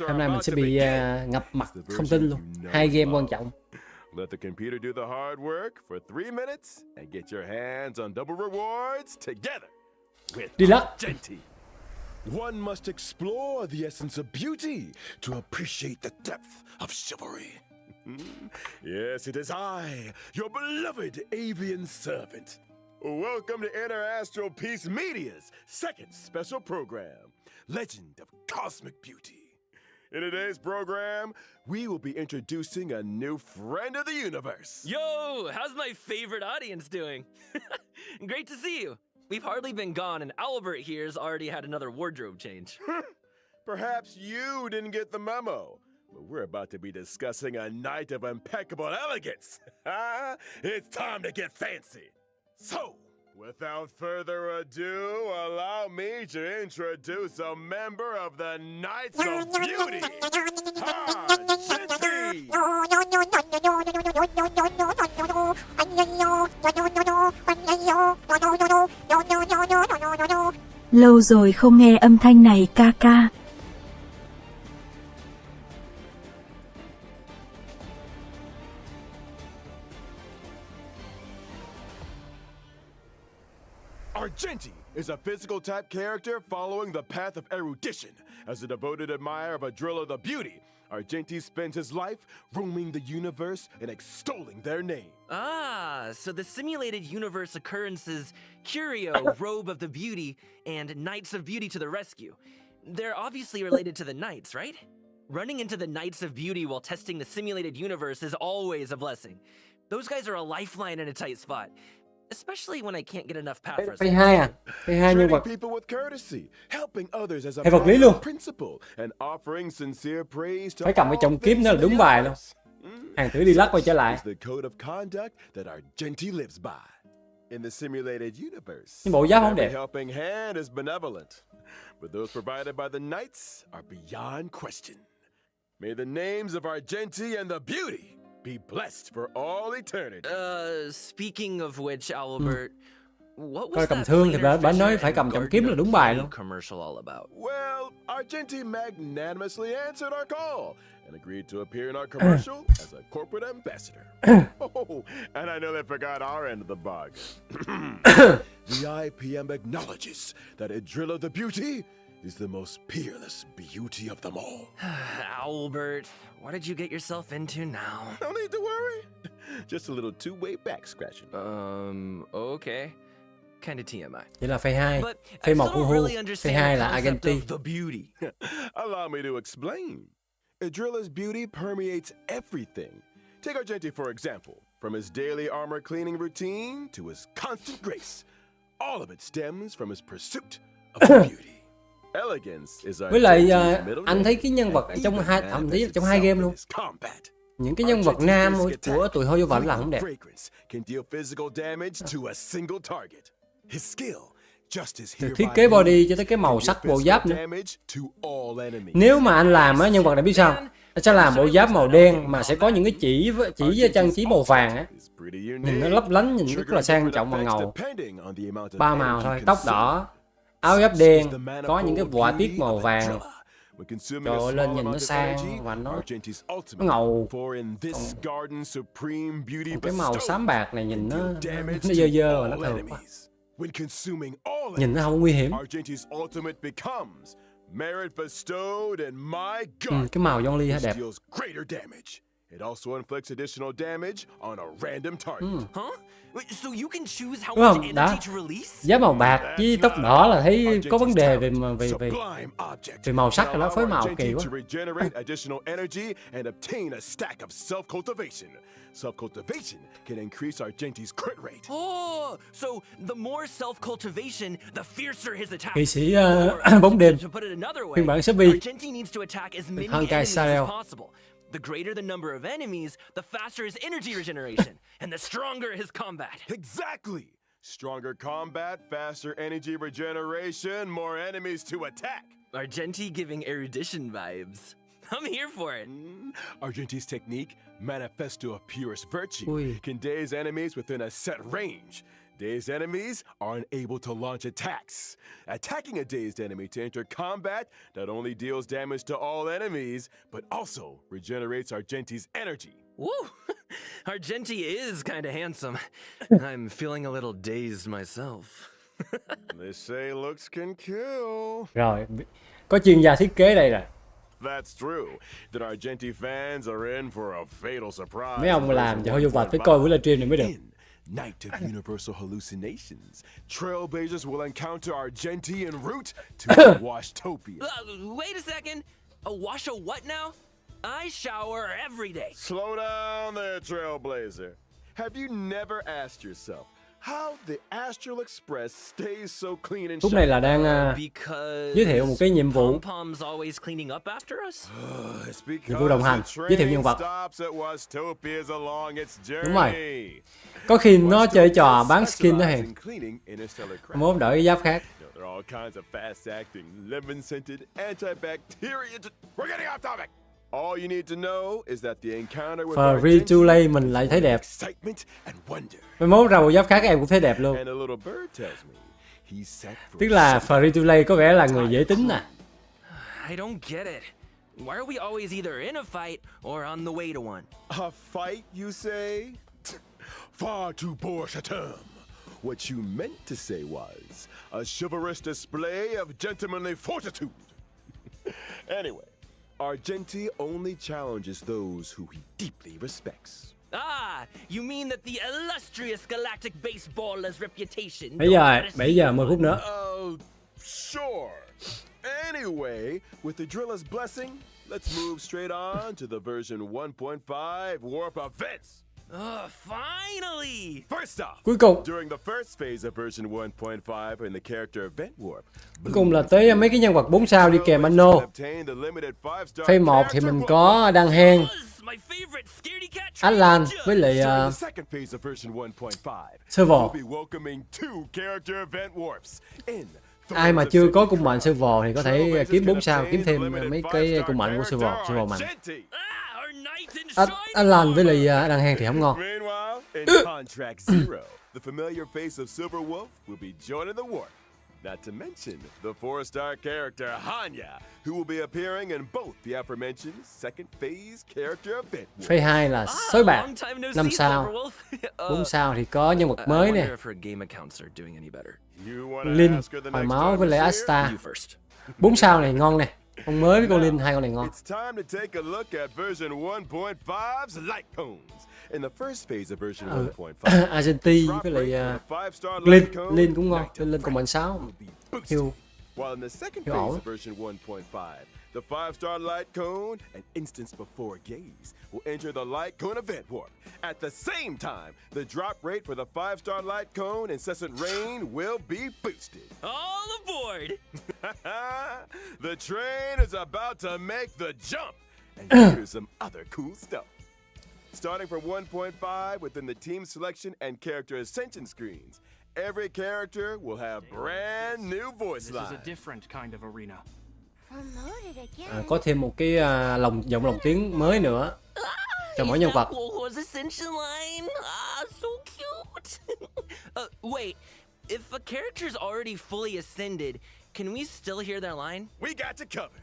Hôm nay mình sẽ bị ngập mặt thông tin luôn. 2 game quan trọng. Let the computer do the hard work for 3 minutes and get your hands on double rewards together with Genti. One must explore the essence of beauty to appreciate the depth of chivalry. Yes, it is I, your beloved avian servant. Welcome to Inner Astral Peace Media's second special program, Legend of Cosmic Beauty. In today's program, we will be introducing a new friend of the universe. Yo, how's my favorite audience doing? Great to see you. We've hardly been gone, and Albert here's already had another wardrobe change. Perhaps you didn't get the memo, but we're about to be discussing a night of impeccable elegance. It's time to get fancy. So, without further ado, allow me to introduce a member of the Knights of Beauty, Genti! Lâu rồi không nghe âm thanh này ca ca. Argenti is a physical type character following the path of erudition. As a devoted admirer of Adrilla the Beauty, Argenti spends his life roaming the universe and extolling their name. Ah, so the simulated universe occurrences Curio, Robe of the Beauty, and Knights of Beauty to the rescue. They're obviously related to the Knights, right? Running into the Knights of Beauty while testing the simulated universe is always a blessing. Those guys are a lifeline in a tight spot, especially when I can't get enough pathos. Phase 2 à? Phase 2 nhân Treating vật. people with courtesy, helping others as a Hay vật lý luôn. principle, and offering sincere praise to Phải cầm cái all trọng kiếm đó là things đúng in the bài luôn. universe. Hàng tử đi lắc quay trở lại. Is the code of conduct that Argenti lives by. In the simulated universe, Nhưng bộ giáp không every đẹp. helping hand is benevolent, but those provided by the knights are beyond question. May the names of Argenti and the Beauty be blessed for all eternity. Speaking of which, Albert, what Coi was cầm that thương thì Flater bà nói Fisher phải and cầm trọng Garden kiếm là of đúng bài Pain luôn. commercial all about? Well, Argenti magnanimously answered our call and agreed to appear in our commercial as a corporate ambassador. Oh, and I nearly forgot our end of the bargain. The IPM acknowledges that Adrilla the Beauty is the most peerless beauty of them all. Albert, what did you get yourself into now? No need to worry. Just a little two-way back scratching. Okay. Kinda TMI. Vậy là phase 2. But I Phase 1 still Hu don't Hu. really Phase understand 2 the là concept Argenti. of the beauty. Allow me to explain. Adrilla's beauty permeates everything. Take Argenti for example. From his daily armor cleaning routine to his constant grace, all of it stems from his pursuit of beauty. Elegance is Với lại Argenti's middle anh thấy cái nhân name vật and trong even hai, thậm chí manifests trong hai game itself luôn. in his combat. Những cái nhân vật Argenti's nam basic của attack, tuổi hôi vô vảnh là không đẹp. fragrance, can deal physical damage to a single target. His skill, just as Từ hereby thiết kế body moved, cho tới cái can màu deal sắc bộ physical giáp nữa. damage to all enemies. Nếu mà anh làm á, nhân vật này biết sao? Anh sẽ làm bộ giáp màu đen mà sẽ có những cái chỉ với trang trí màu vàng á. Nhìn nó lấp lánh, nhìn rất là sang trọng và ngầu. 3 màu thôi, tóc đỏ, áo giáp đen, có những cái họa tiết màu vàng. Trời ơi, lên nhìn nó sang và nó ngầu. Còn cái màu xám bạc này nhìn nó dơ dơ và nó thường quá. Nhìn nó không nguy hiểm. Cái màu John Lee đẹp. It also inflicts additional damage on a random target. Huh? So you can choose how Đúng much không? Đó. energy to release? Giá màu bạc với tóc đỏ là thấy có vấn đề về về màu sắc, nó phối màu kỳ quá. Self-cultivation can increase Argenti's crit rate. Oh, so the more self-cultivation, the fiercer his attack. Kỵ sĩ bóng đêm, To put it another way, phiên bản Shopee. Argenti needs to attack as many Honkai enemies Star Rail. as possible. The greater the number of enemies, the faster his energy regeneration, and the stronger his combat. Exactly. Stronger combat, faster energy regeneration, more enemies to attack. Argenti giving erudition vibes. I'm here for it. Argenti's technique, Manifesto of Purest Virtue, Ui. can daze enemies within a set range. Dazed enemies are unable to launch attacks. Attacking a dazed enemy to enter combat not only deals damage to all enemies, but also regenerates Argenti's energy. Woo! Argenti is kind of handsome. I'm feeling a little dazed myself. They say looks can kill. Rồi, có chuyên gia thiết kế đây rồi. That's true. Then Argenti fans are in for a fatal surprise. Mấy ông mà làm cho hơi vô vạch phải coi buổi livestream này mới được. Night of Universal Hallucinations, Trailblazers will encounter Argenti en route to Washtopia. Wait a second. A wash a what now? I shower every day. Slow down there, Trailblazer. Have you never asked yourself how the Astral Express stays so clean and Lúc này là đang Because giới thiệu một cái nhiệm vụ. Pom-Pom's always cleaning up after us? Nhiệm vụ đồng hành, giới thiệu nhân vật. Đúng rồi. Có khi nó chơi trò bán skin đó hèn. Mốt đổi cái giáp khác. All you need to know is that the encounter with Free to play mình lại thấy đẹp. Mai mốt ra bộ giáp khác em cũng thấy đẹp luôn. Tức là free to play có vẻ là người dễ tính nè. I don't get it. Why are we always either in a fight or on the way to one? A fight, you say? Far too poor a term. What you meant to say was a chivalrous display of gentlemanly fortitude. Anyway, Argenti only challenges those who he deeply respects. Ah, you mean that the illustrious galactic baseballer's reputation... 7 giờ 10 phút nữa. Sure. Anyway, with the driller's blessing, let's move straight on to the version 1.5 warp events. Finally! First off, Cuối cùng, during the first phase of version 1.5 in the character event warp, cuối cùng là tới mấy cái nhân vật 4 sao đi kèm anno. Phase 1 thì mình có Đan Hen, Alan với lại server. Ai mà chưa có cung mạnh server thì có thể kiếm 4 sao, kiếm thêm mấy cái cung mạnh của server mạnh. Alan với lại Đan Hen thì không ngon. The familiar face of Silver Wolf will be joining the warp. Not to mention the 4-star character Hanya, who will be appearing in both the aforementioned second phase character event. Phase 2 là sói bạc, 5 sao. 4 sao thì có nhân vật mới nè. Linh, hồi máu với lại Asta. 4 sao này ngon nè. Con mới với con Linh, hai con này ngon. It's time to take a look at version 1.5's light cones. In the first phase of version 1.5, Argenti với lại Linh cũng ngon. Linh còn mạnh 6. Hill. While in the second phase of version 1.5, the 5-star light cone, an instance before gaze, will enter the light cone event warp. At the same time, the drop rate for the 5-star light cone incessant rain will be boosted. All aboard! The train is about to make the jump. And here's some other cool stuff. Starting from 1.5 within the team selection and character ascension screens, every character will have brand new voice lines. This is a different kind of arena. Có thêm một cái giọng lồng tiếng mới nữa cho mỗi nhân vật. So cute. Wait, if a character's already fully ascended, can we still hear their line? We got you covered.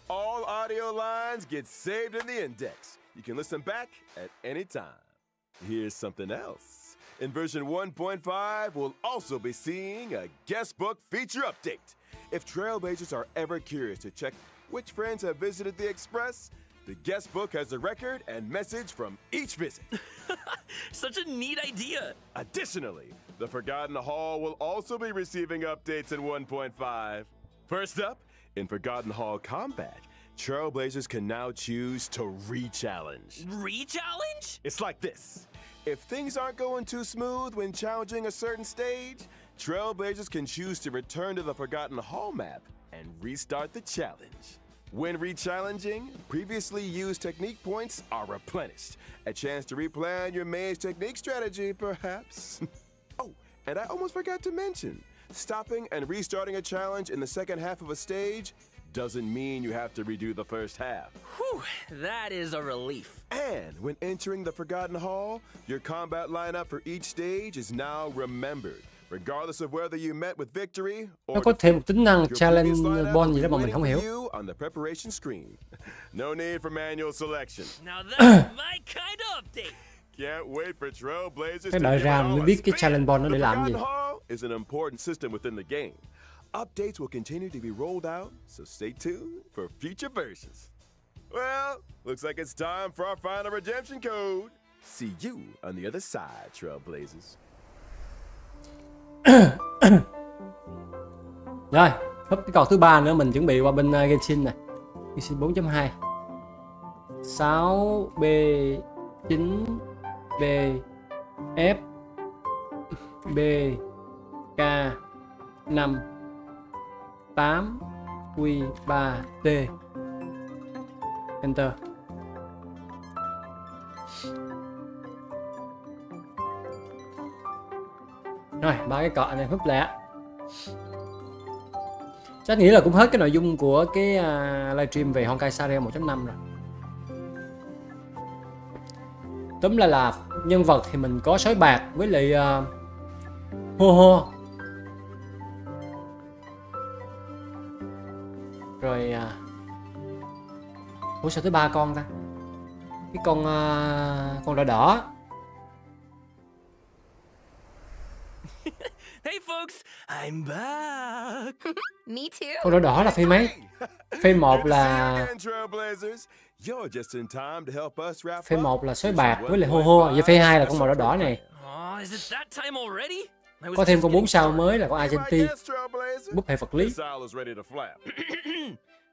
All audio lines get saved in the index. You can listen back at any time. Here's something else. In version 1.5, we'll also be seeing a guest book feature update. If Trailblazers are ever curious to check which friends have visited the Express, the guest book has a record and message from each visit. Such a neat idea. Additionally, the Forgotten Hall will also be receiving updates in 1.5. First up, in Forgotten Hall Combat, Trailblazers can now choose to re-challenge. Re-challenge? It's like this. If things aren't going too smooth when challenging a certain stage, Trailblazers can choose to return to the Forgotten Hall map and restart the challenge. When re-challenging, previously used technique points are replenished. A chance to replan your maze technique strategy, perhaps. Oh, and I almost forgot to mention, stopping and restarting a challenge in the second half of a stage doesn't mean you have to redo the first half. Whew, that is a relief. And when entering the Forgotten Hall, your combat lineup for each stage is now remembered. Regardless of whether you met with victory or nó có thêm một tính năng your challenge previous lineup bond gì will đó mà be mình không waiting hiểu. for you on the preparation screen. No need for manual selection. Now that's my kind of update. Can't wait for Trailblazers Cái to đợi give ra it all mới a biết cái spin. challenge bond nó The để làm gì. Forgotten Hall is an important system within the game. Updates will continue to be rolled out, so stay tuned for future versions. Well, looks like it's time for our final redemption code. See you on the other side, Trailblazers. Rồi, húp cái card thứ 3 nữa, mình chuẩn bị qua bên Genshin này. Genshin 4.2. 6B 9B F B K 5 8 Q 3 T. Enter. Rồi, ba cái card này húp lẹ. Chắc nghĩ là cũng hết cái nội dung của cái livestream về Honkai Star Rail 1.5 rồi. Túm lại là nhân vật thì mình có sói bạc với lại hô hô. Rồi ủa sao tới 3 con ta? Cái con đỏ đỏ. Hey folks, I'm back. Me too. Con đỏ đỏ là phase mấy? Phase 1 là phase 1 là sói bạc với lại hô hô. Và phase 2 là con màu đỏ đỏ này. Oh, is it that time already? Có thêm con 4 sao mới là con Argentina, búp hệ vật lý.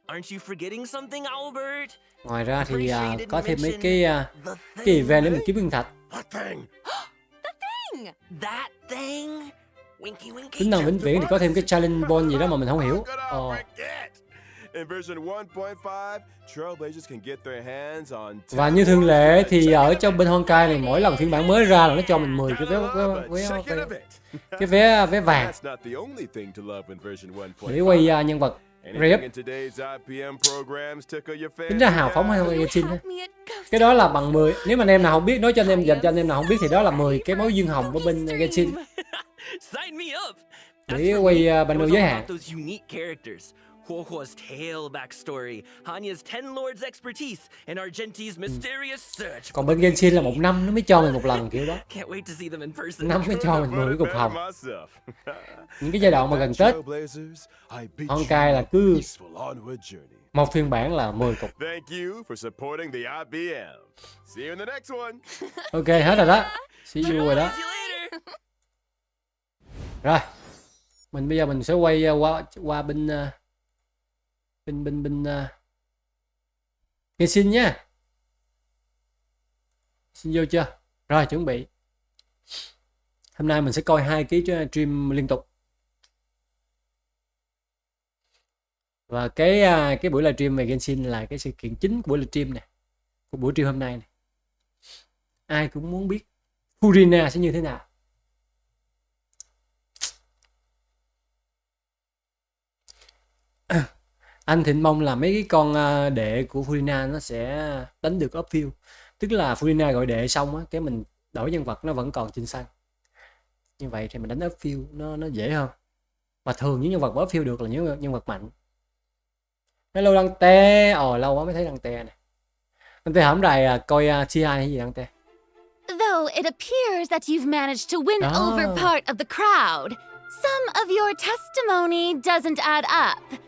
Aren't you forgetting something, Albert? Ngoài ra thì có thêm mấy cái event để mình kiếm viên thạch. That thing. Winky winky. Tính năng vĩnh viễn thì có thêm cái challenge ball gì đó mà mình không hiểu. Và như thường lệ thì ở trong bên Honkai này mỗi lần phiên bản mới ra là nó cho mình 10 cái vé vàng để quay nhân vật rep. Tính ra hào phóng hay không Genshin ha. Cái đó là bằng 10. Nếu mà anh em nào không biết, nói cho anh em, dành cho anh em nào không biết thì đó là 10 cái máu dương hồng ở bên Genshin để quay banner giới hạn. Huohuo's tale backstory, Hanya's Ten Lords expertise, and Argenti's mysterious search. Còn bên Genshin là 1 năm nó mới cho mình một lần kiểu đó. Can't wait to see them in person. Năm mới cho mình 10 cục hồng. Những cái giai đoạn mà gần Tết, Honkai là cứ một phiên bản là 10 cục. Ok, hết rồi đó. See you rồi đó. Rồi, bây giờ mình sẽ quay qua bên Genshin nha. Xin vô chưa? Rồi, chuẩn bị. Hôm nay mình sẽ coi 2 cái stream liên tục. Và cái buổi livestream về Genshin là cái sự kiện chính của buổi livestream này, của buổi stream hôm nay này. Ai cũng muốn biết Furina sẽ như thế nào. Anh Thịnh mong là mấy cái con đệ của Furina nó sẽ đánh được upfield. Tức là Furina gọi đệ xong á, cái mình đổi nhân vật nó vẫn còn trên sân. Như vậy thì mình đánh upfield nó dễ hơn. Và thường những nhân vật upfield được là những nhân vật mạnh. Hello Đăng Tê. Lâu quá mới thấy Đăng Tê này. Đăng Tê hổm rày coi TI hay gì Đăng Tê? Though it appears that you've managed to win over part of the crowd, some of your testimony doesn't add up.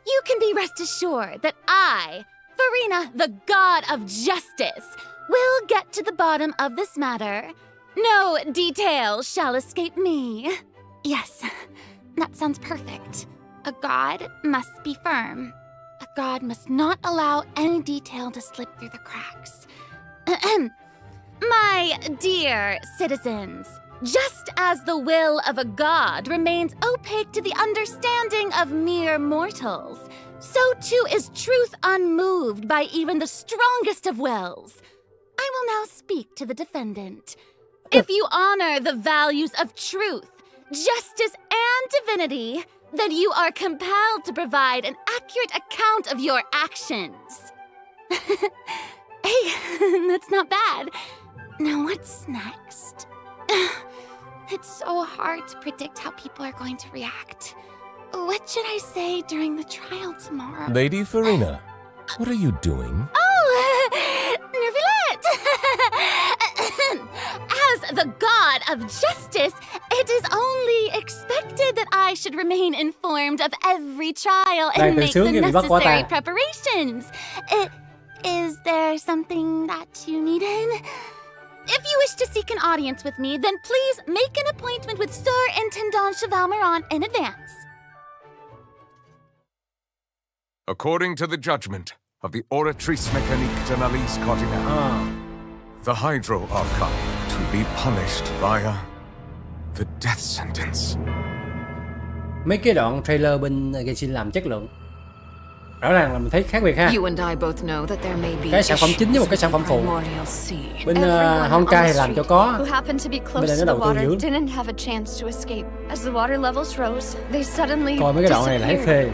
You can be rest assured that I, Furina, the god of justice, will get to the bottom of this matter. No detail shall escape me. Yes, that sounds perfect. A god must be firm. A god must not allow any detail to slip through the cracks. My dear citizens, just as the will of a god remains opaque to the understanding of mere mortals, so too is truth unmoved by even the strongest of wills. I will now speak to the defendant. If you honor the values of truth, justice, and divinity, then you are compelled to provide an accurate account of your actions. Hey, that's not bad. Now what's next? It's so hard to predict how people are going to react. What should I say during the trial tomorrow? Lady Furina, what are you doing? Oh, Nervillette! As the god of justice, it is only expected that I should remain informed of every trial and make the necessary preparations. Is there something that you needed? If you wish to seek an audience with me, then please make an appointment with Sir Intendant Chevalmeron in advance. According to the judgment of the Oratrice Mécanique de l'Analyse Cardinale, the Hydro Archon to be punished via the death sentence. Mấy cái đoạn trailer bên Genshin làm chất lượng. Rõ ràng là mình thấy khác biệt ha. Cái sản phẩm chính với một cái sản phẩm phụ. Bên Honkai thì làm cho có. Bên đây nó đầu tư dữ. Coi mấy cái đoạn này là thấy phê.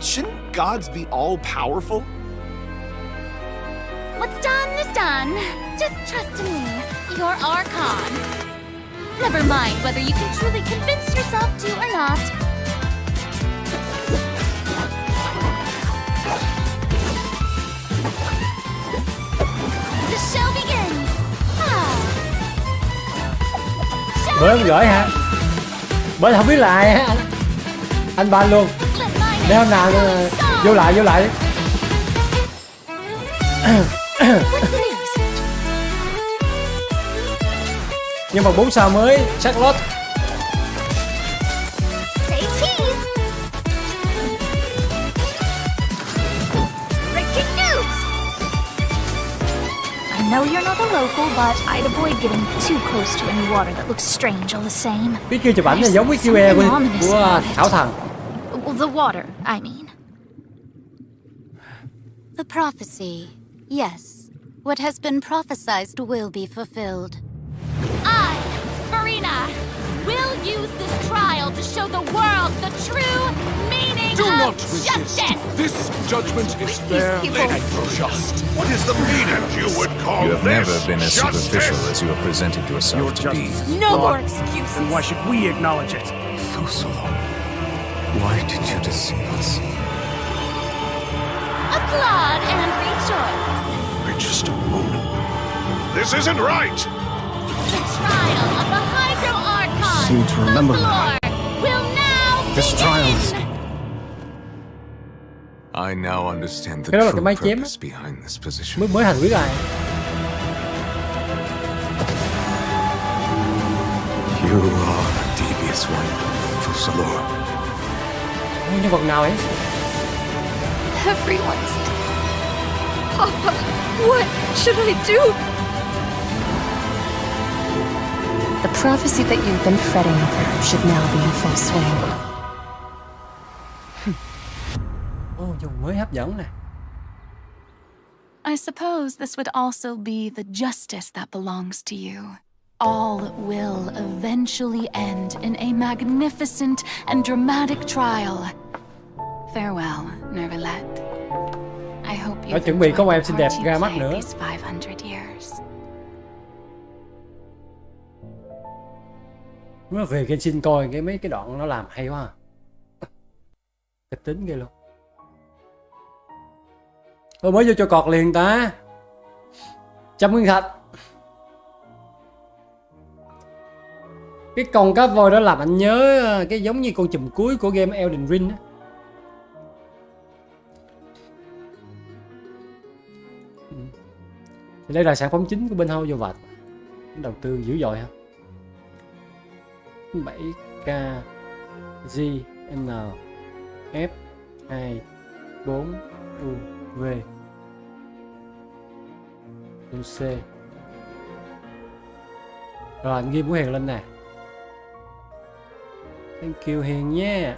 Shouldn't gods be all powerful? What's done is done. Just trust in me, your Archon. Never mind whether you can truly convince yourself to or not. The show begins. Bữa em gửi hả? Bởi không biết lại á. Anh ban luôn. Để hôm nào vô lại Nhưng mà 4 sao mới Charlotte. Say cheese. Breaking news. I know you're not a local, but I'd avoid getting too close to any water that looks strange all the same. Cái kia chụp ảnh này giống cái QE của Thảo Thần. Well, the water, I mean. The prophecy. Yes. What has been prophesied will be fulfilled. I, Farina, will use this trial to show the world the true meaning Do of not resist. justice. This judgment is fair and just. What is the meaning you would call You have this? never been as Justice? superficial as you have presented yourself to be. No more excuses. Why should we acknowledge it? Fusolo, why did you deceive us? Applaud and rejoice. Wait just a moment. This isn't right. The trial of the Hydro Archon, Seem to remember the floor, will now This begin. trial is- I now understand the Cái đó là true cái máy chém purpose behind this position. mới thành quyết lại. You are a devious one, Fusolo. Nhân vật nào ấy? Everyone's dead. Papa, what should I do? The prophecy that you've been fretting over should now be in full swing. Dùng mới hấp dẫn nè. I suppose this would also be the justice that belongs to you. All will eventually end in a magnificent and dramatic trial. Farewell, Nervalet. I hope you chuẩn bị có một em xinh đẹp ra mắt nữa. these 500 years. Nó về Genshin coi mấy cái đoạn nó làm hay quá. Kịch tính ghê luôn. Tôi mới vô cho cọt liền ta. 100 nguyên thạch. Cái con cá voi đó làm anh nhớ cái giống như con chùm cuối của game Elden Ring á. Thì đây là sản phẩm chính của bên Hâu vô vạch. Đầu tư dữ dội ha. 7K G N F 2 4 U V C. Rồi anh ghi mũi Hiền lên nè. Thank you Hiền nha.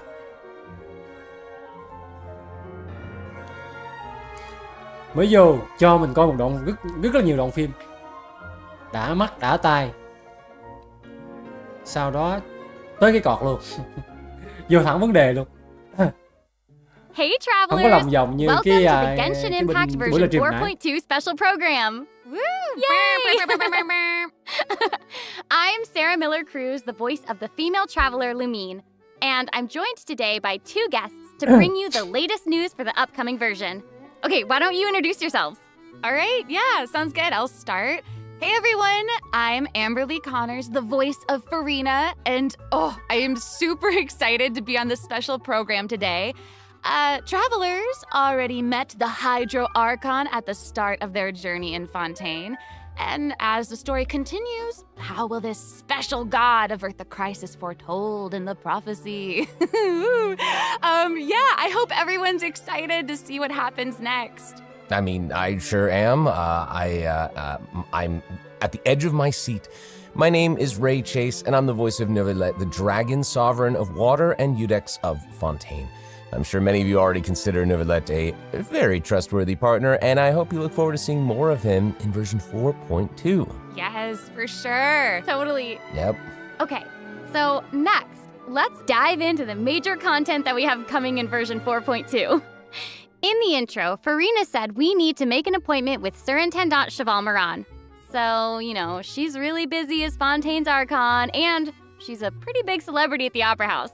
Mới vô cho mình coi một đoạn rất là nhiều đoạn phim. Đã mắt đã tai. Sau đó tới cái cọt luôn. Vô thẳng vấn đề luôn. Hey Không có lòng travelers, vòng như welcome cái to the Genshin Impact buổi version livestream nãy. 4.2 special program. Woo! Yay! I'm Sarah Miller Cruz, the voice of the female traveler Lumine, and I'm joined today by two guests to bring you the latest news for the upcoming version. Okay, why don't you introduce yourselves? All right, yeah, sounds good. I'll start. Hey everyone, I'm Amberly Connors, the voice of Farina, and I am super excited to be on this special program today. Travelers already met the Hydro Archon at the start of their journey in Fontaine. And as the story continues, how will this special god avert the crisis foretold in the prophecy? I hope everyone's excited to see what happens next. I mean, I sure am. I'm at the edge of my seat. My name is Ray Chase, and I'm the voice of Neuvillette, the dragon sovereign of water and Eudex of Fontaine. I'm sure many of you already consider Neuvillette a very trustworthy partner, and I hope you look forward to seeing more of him in version 4.2. Yes, for sure. Totally. Yep. Okay, so next, let's dive into the major content that we have coming in version 4.2. In the intro, Farina said we need to make an appointment with Surintendant Cheval Moran. So, she's really busy as Fontaine's Archon, and she's a pretty big celebrity at the Opera House.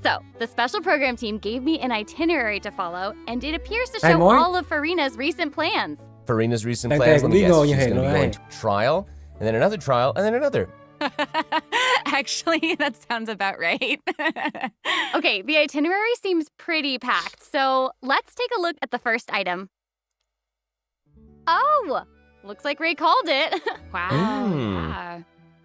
So, the special program team gave me an itinerary to follow, and it appears to show all of Farina's recent plans. Farina's recent plans, let me guess, she's going to be going to trial, and then another trial, and then another. Actually, that sounds about right. Okay, the itinerary seems pretty packed, so let's take a look at the first item. Oh, looks like Ray called it. Wow. Yeah.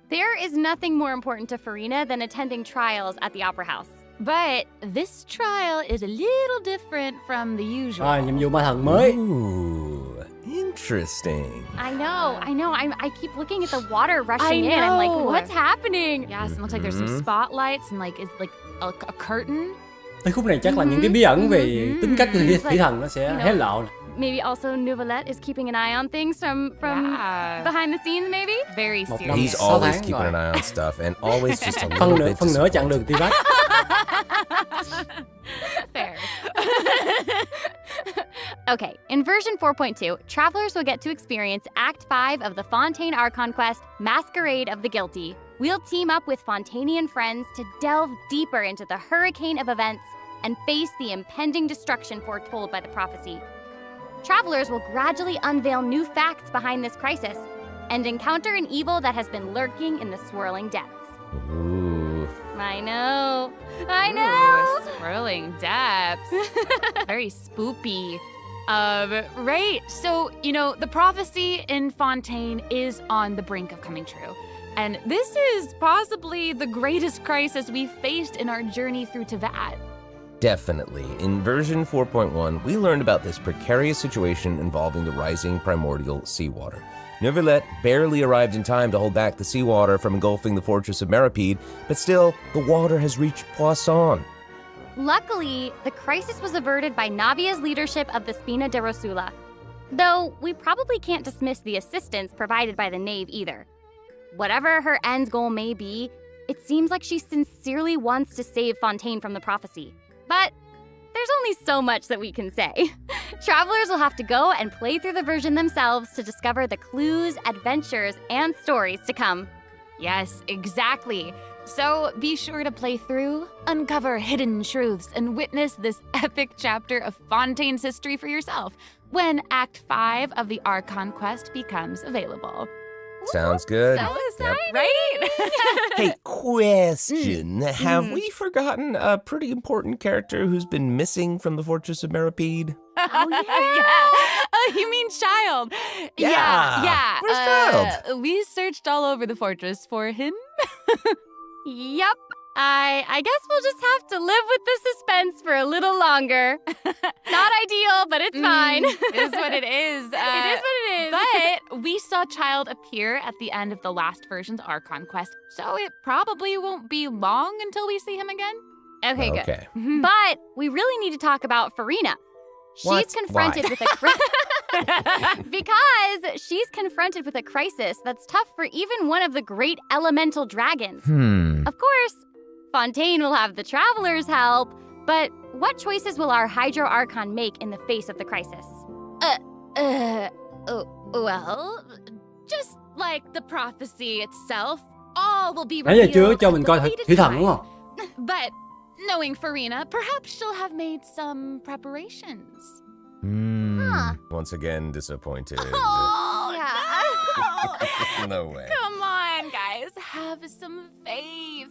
There is nothing more important to Farina than attending trials at the Opera House. But this trial is a little different from the usual. Nhiệm vụ ma thần mới. Ooh, interesting. I know. I keep looking at the water rushing in. I'm like, what's happening? Yes, it looks like there's some spotlights and like, is like a curtain. Tới khúc này chắc là những cái bí ẩn về tính cách của thủy thần nó sẽ hé lộ. Maybe also Nouvellette is keeping an eye on things from behind the scenes, maybe? Very serious. He's always keeping an eye on stuff and always just a little bit Phần nửa chặng đường ti vách. Fair. Okay, in version 4.2, travelers will get to experience Act 5 of the Fontaine Archon quest, Masquerade of the Guilty. We'll team up with Fontainian friends to delve deeper into the hurricane of events and face the impending destruction foretold by the prophecy. Travelers will gradually unveil new facts behind this crisis and encounter an evil that has been lurking in the swirling depths. Ooh. I know. Ooh, swirling depths. Very spoopy. Right, so, the prophecy in Fontaine is on the brink of coming true. And this is possibly the greatest crisis we've faced in our journey through Teyvat. Definitely. In version 4.1, we learned about this precarious situation involving the rising primordial seawater. Nouvellette barely arrived in time to hold back the seawater from engulfing the fortress of Meripede, but still, the water has reached Poisson. Luckily, the crisis was averted by Navia's leadership of the Spina de Rosula. Though, we probably can't dismiss the assistance provided by the Knave either. Whatever her end goal may be, it seems like she sincerely wants to save Fontaine from the prophecy. But there's only so much that we can say. Travelers will have to go and play through the version themselves to discover the clues, adventures, and stories to come. Yes, exactly. So be sure to play through, uncover hidden truths, and witness this epic chapter of Fontaine's history for yourself when Act 5 of the Archon quest becomes available. Sounds good. So exciting. Yep. Right? Hey, question. Have we forgotten a pretty important character who's been missing from the Fortress of Meripede? Oh, yeah. Yeah. Oh, you mean Child? Yeah. Where's Child? We searched all over the fortress for him. Yep. I guess we'll just have to live with the suspense for a little longer. Not ideal, but it's fine. It is what it is. It is what it is. But we saw Child appear at the end of the last version's Archon quest, so it probably won't be long until we see him again. Okay, good. But we really need to talk about Farina. She's confronted with because she's confronted with a crisis that's tough for even one of the great elemental dragons. Of course, Fontaine will have the travelers' help, but what choices will our Hydro Archon make in the face of the crisis? Well, just like the prophecy itself, all will be Nãy giờ chưa revealed cho mình coi thủy thần đúng không? But knowing Farina, perhaps she'll have made some preparations. Once again, disappointed. Oh, yeah. No way. Come on, guys. Have some faith.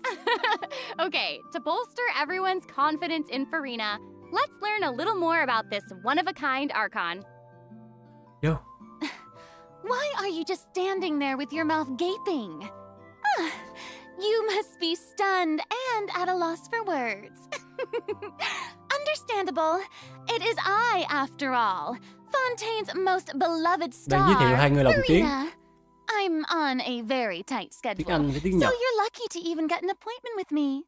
Okay, to bolster everyone's confidence in Farina, let's learn a little more about this one-of-a-kind Archon. Yo. Why are you just standing there with your mouth gaping? You must be stunned and at a loss for words. Understandable. It is I, after all, Fontaine's most beloved star, Đang giới thiệu hai người lồng tiếng. Farina. I'm on a very tight schedule, Tiếng Anh với tiếng so Nhật. you're lucky to even get an appointment with me.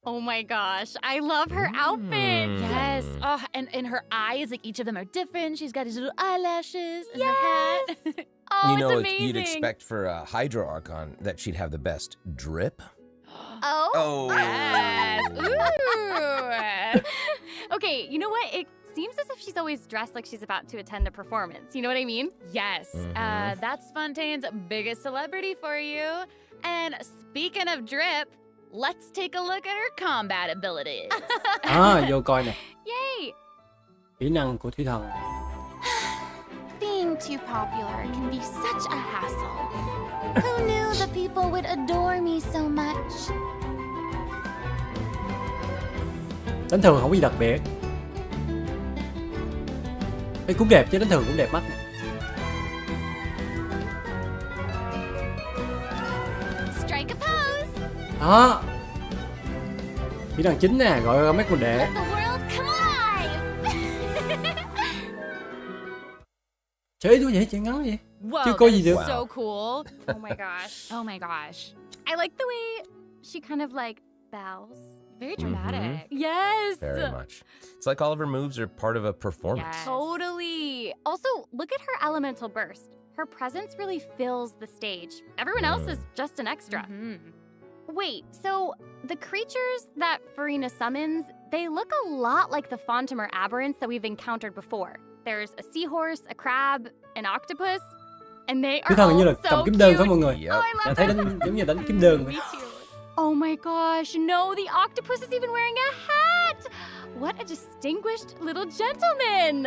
Oh my gosh, I love her outfit. Yes. Oh, and her eyes, like each of them are different. She's got these little eyelashes and her hat. Oh, You know, it's amazing. you'd expect for a Hydro Archon that she'd have the best drip. Oh. Yes. Ooh. Okay, you know what? It seems as if she's always dressed like she's about to attend a performance. You know what I mean? Yes. That's Fontaine's biggest celebrity for you. And speaking of drip, let's take a look at her combat abilities. Vô coi nè. Yay! Kỹ năng của thủy thần. Being Being too popular can be such a hassle. Who knew the people would adore me so much? Đánh thường không có gì đặc biệt. Ê, cũng đẹp chứ, đánh thường cũng đẹp mắt nè. Strike a pose. Đó. Kỹ năng chính nè, gọi mấy con đệ. Let the world come alive. Chơi tôi vậy, chơi ngắn vậy. Whoa, Chứ có gì được. so cool. Oh my gosh. Oh my gosh. I like the way she kind of like bows. Very dramatic. Yes. Very much. It's like all of her moves are part of a performance. Yes. Totally. Also, look at her elemental burst. Her presence really fills the stage. Everyone else is just an extra. Wait, so the creatures that Farina summons, they look a lot like the Fontimer aberrants that we've encountered before. There's a seahorse, a crab, an octopus, and they are Cái thằng như là all so cầm kiếm đơn cute. phải mọi người. Oh, I love Đã thấy đánh giống như đánh kiếm đơn vậy. Me too. Oh my gosh, no, the octopus is even wearing a hat! What a distinguished little gentleman!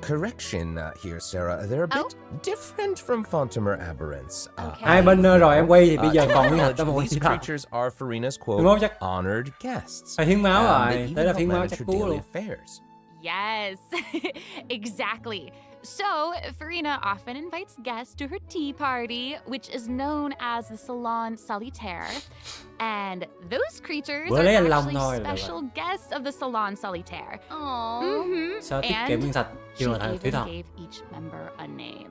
Correction here, Sarah. They're a bit different from Fontimer aberrants. Hai bên rồi em quay thì bây giờ còn cái tâm hồn These gì thật. creatures are Farina's Đúng không quote chắc? honored guests. Phải hiến máu They rồi, even thế là help hiến máu manage chắc her cú daily luôn. affairs. Yes, exactly. So, Farina often invites guests to her tea party, which is known as the Salon Solitaire. And those creatures Bữa are lấy anh Long actually thôi là special guests of the Salon Solitaire. Aww. Sao tiết kiệm ngân sạch She chưa là thủy even thần. gave each member a name.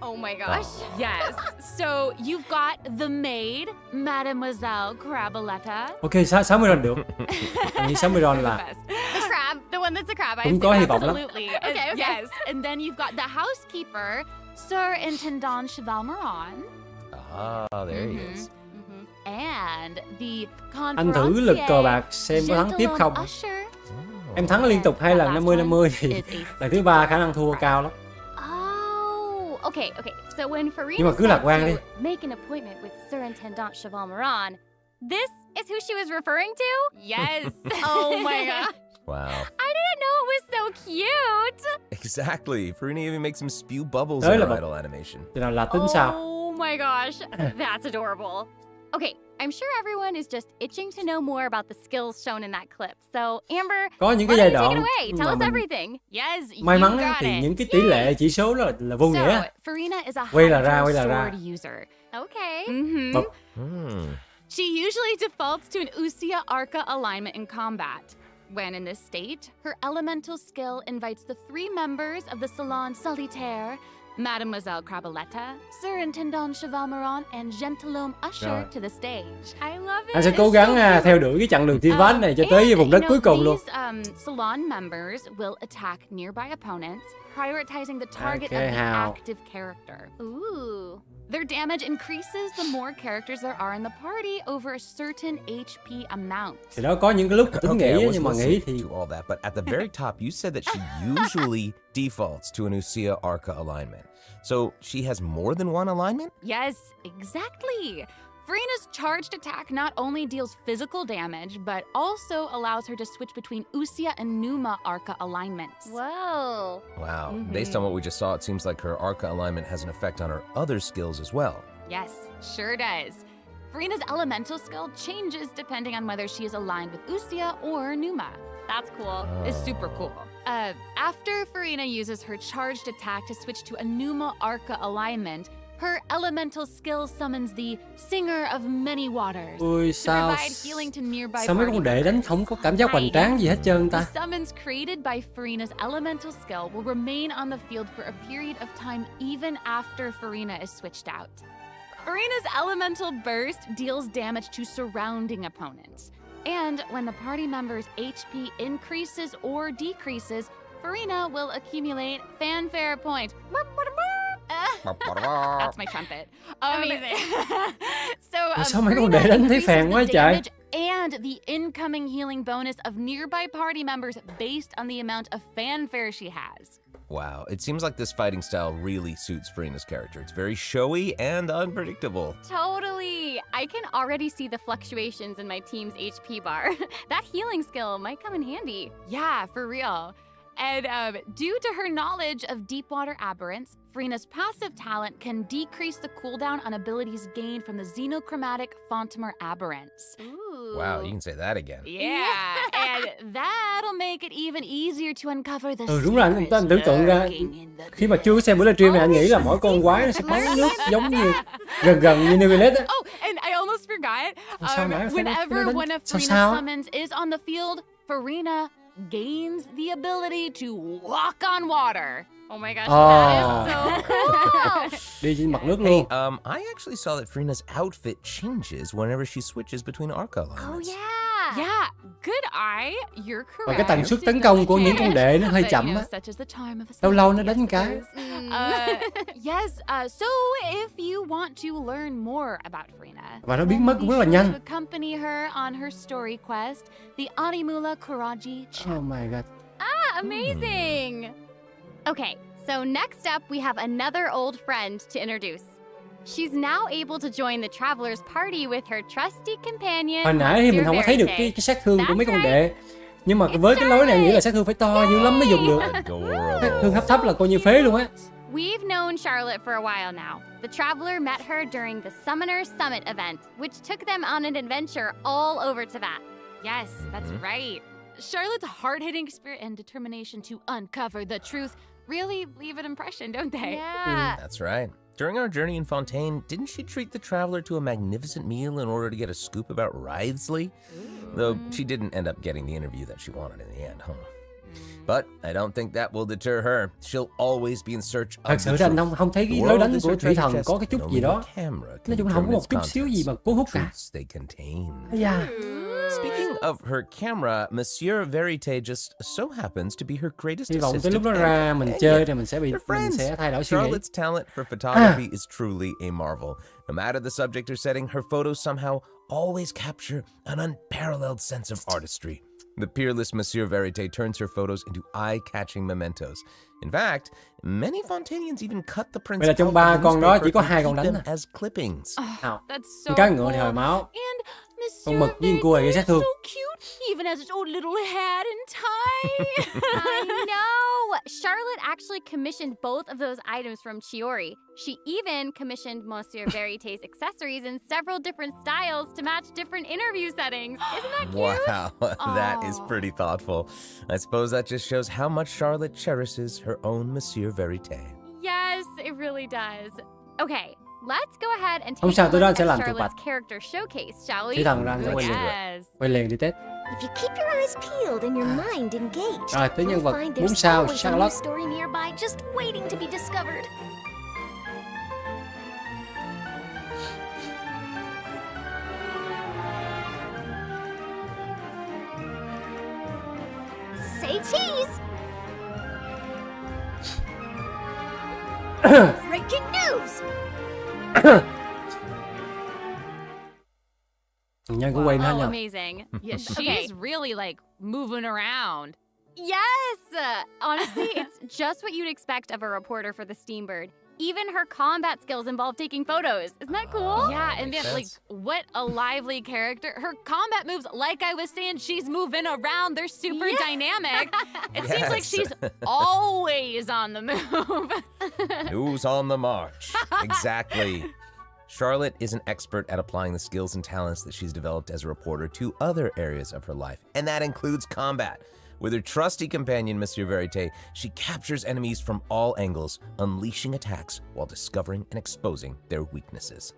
Oh my gosh. Yes, so you've got the maid, Mademoiselle Crabaletta. Ok, 60 ron được. Anh nghĩ 60 ron là The crab, the one that's a crab. I cũng have có hy to vọng lắm. Absolutely. Okay. Yes, and then you've got the housekeeper, Sir Intendant Cheval Moran. Ah, there he is. And the Anh thử lực cờ bạc xem có thắng tiếp không. Em thắng liên tục 2 lần 50-50 thì lần thứ 3 khả năng thua cao lắm. Oh, okay. So when Nhưng Farina mà cứ lạc said quan đi. to make an appointment with Sir Intendant Cheval Moran, this is who she was referring to? Yes. Oh my god. Wow. I didn't know it was so cute. Exactly. Farina even makes him spew bubbles Đấy in là her bậc- idle animation. Thì nào là tính sao? Oh my gosh, that's adorable. Okay, I'm sure everyone is just itching to know more about the skills shown in that clip. So, Amber, Có những cái why giai don't you take đoạn it away? Tell mà us mình everything. Yes, may you mắn got á, thì it. những cái tỷ lệ chỉ số đó là vô nghĩa. So, Farina is a Quay là ra, Hydro quay là ra. sword user. Okay. Bậc She usually defaults to an Usia Arca alignment in combat. When in this state, her elemental skill invites the 3 members of the Salon Solitaire, Mademoiselle Crabaletta, Sir Intendant Cheval Moran, and Gentilhomme Usher Rồi. to the stage. I love it. anh sẽ cố gắng theo đuổi cái chặng đường thiên ván này cho tới vùng đất cuối cùng luôn. These salon members will attack nearby opponents, prioritizing the target Okay, of the how? active character. Ooh. Their damage increases the more characters there are in the party over a certain HP amount. Thì đó có những cái lúc tính Okay, I nghĩ was nhưng mà nghĩ listening thì to all that, but at the very top, you said that she usually defaults to an Usia Arca alignment. So she has more than one alignment? Yes, exactly. Farina's charged attack not only deals physical damage, but also allows her to switch between Usia and Numa Arca alignments. Whoa. Wow. Based on what we just saw, it seems like her Arca alignment has an effect on her other skills as well. Yes, sure does. Farina's elemental skill changes depending on whether she is aligned with Usia or Numa. That's cool. It's super cool. After Farina uses her charged attack to switch to a Numa Arca alignment, her elemental skill summons the Singer of Many Waters ui to sao provide healing to nearby sao mấy party con đệ đánh members. không có cảm giác hoành tráng gì hết trơn ta. The summons created by Farina's elemental skill will remain on the field for a period of time even after Farina is switched out. Farina's elemental burst deals damage to surrounding opponents. And when the party member's HP increases or decreases, Farina will accumulate fanfare points. That's my trumpet. Amazing. So Sao mấy con Farina đệ đánh thấy increases phèn the quá trời. damage and the incoming healing bonus of nearby party members based on the amount of fanfare she has. Wow. It seems like this fighting style really suits Farina's character. It's very showy and unpredictable. Totally. I can already see the fluctuations in my team's HP bar. That healing skill might come in handy. Yeah, for real. And due to her knowledge of deep water aberrants, Furina's passive talent can decrease the cooldown on abilities gained from the xenochromatic Fontimer aberrants. Ooh. Wow, you can say that again. Yeah, and that'll make it even easier to uncover the Đúng rồi, anh tưởng tượng ra khi mà chưa xem buổi livestream này anh nghĩ là mỗi con quái nó sẽ bắn nước giống như gần như Neverlet á. Oh, and I almost forgot. Sao nãy Whenever one of Furina's sao? summons is on the field, Furina gains the ability to walk on water. Oh my gosh, that is so cool. Đi trên mặt nước luôn. I actually saw that Furina's outfit changes whenever she switches between arc elements. Oh yeah. Yeah, good eye. You're correct. Và cái tần suất tấn công của những con đệ nó hơi chậm á. Lâu lâu nó đánh cái. Yes, so if you want to learn more about Furina, Và nó biến mất cũng rất là nhanh. to accompany her on her story quest, the Animula Kuraji chapter. Oh my god. Amazing. Okay, so next up we have another old friend to introduce. She's now able to join the traveler's party with her trusty companion. Hồi nãy thì mình không có thấy được cái sát thương của mấy con đệ. Nhưng mà với cái lối này nghĩ là sát thương phải to dữ lắm mới dùng được. Sát thương thấp là coi như phế luôn á. We've known Charlotte for a while now. The traveler met her during the Summoner Summit event, which took them on an adventure all over Teyvat. Yes, that's right. Charlotte's hard-hitting spirit and determination to uncover the truth really leave an impression, don't they? Yeah. That's right. During our journey in Fontaine, didn't she treat the traveler to a magnificent meal in order to get a scoop about Wriothesley? Though she didn't end up getting the interview that she wanted in the end, huh? But I don't think that will deter her. She'll always be in search of Thật sự là anh không thấy cái lối đánh của thủy thần có cái chút gì đó. Nói chung là không có một chút xíu gì mà cuốn hút cả. Yeah. Speaking of her camera, Monsieur Verite just so happens to be her greatest Hy vọng tới lúc assistant. nó ra mình chơi thì mình sẽ thay đổi suy nghĩ. Charlotte's talent for photography is truly a marvel. No matter the subject or setting, her photos somehow always capture an unparalleled sense of artistry. The peerless Monsieur Verite turns her photos into eye-catching mementos. In fact, many Fontanians even cut the prints Vậy là trong 3 con đó chỉ có 2 con đánh as clippings. That's so Cá ngựa thì hồi máu. And Con mực với con cua gây sát thương. so cute, even has its own little hat and tie. I know! Charlotte actually commissioned both of those items from Chiori. She even commissioned Monsieur Verite's accessories in several different styles to match different interview settings. Isn't that cute? Wow, that is pretty thoughtful. I suppose that just shows how much Charlotte cherishes her own Monsieur Verite. Yes, it really does. Okay, let's go ahead and Không take sao, a tôi look đó sẽ at làm từ Charlotte's bạch. character showcase, shall we? Thủy thần ra sẽ quay liền đi Tết. If you keep your eyes peeled and your mind engaged, Rồi tới nhân you'll vật find 4 there's sao always a new Charlotte. story nearby just waiting to be discovered. Say cheese! Breaking news! Nhân cũng quay nữa nha. Amazing. Yeah, she's really like moving around. Yes! Honestly, it's just what you'd expect of a reporter for the Steambird. Even her combat skills involve taking photos. Isn't that cool? Yeah, and then like what a lively character. Her combat moves, like I was saying, she's moving around. They're super dynamic. It seems like she's always on the move. Who's on the march? Exactly. Charlotte is an expert at applying the skills and talents that she's developed as a reporter to other areas of her life, and that includes combat. With her trusty companion, Monsieur Verite, she captures enemies from all angles, unleashing attacks while discovering and exposing their weaknesses.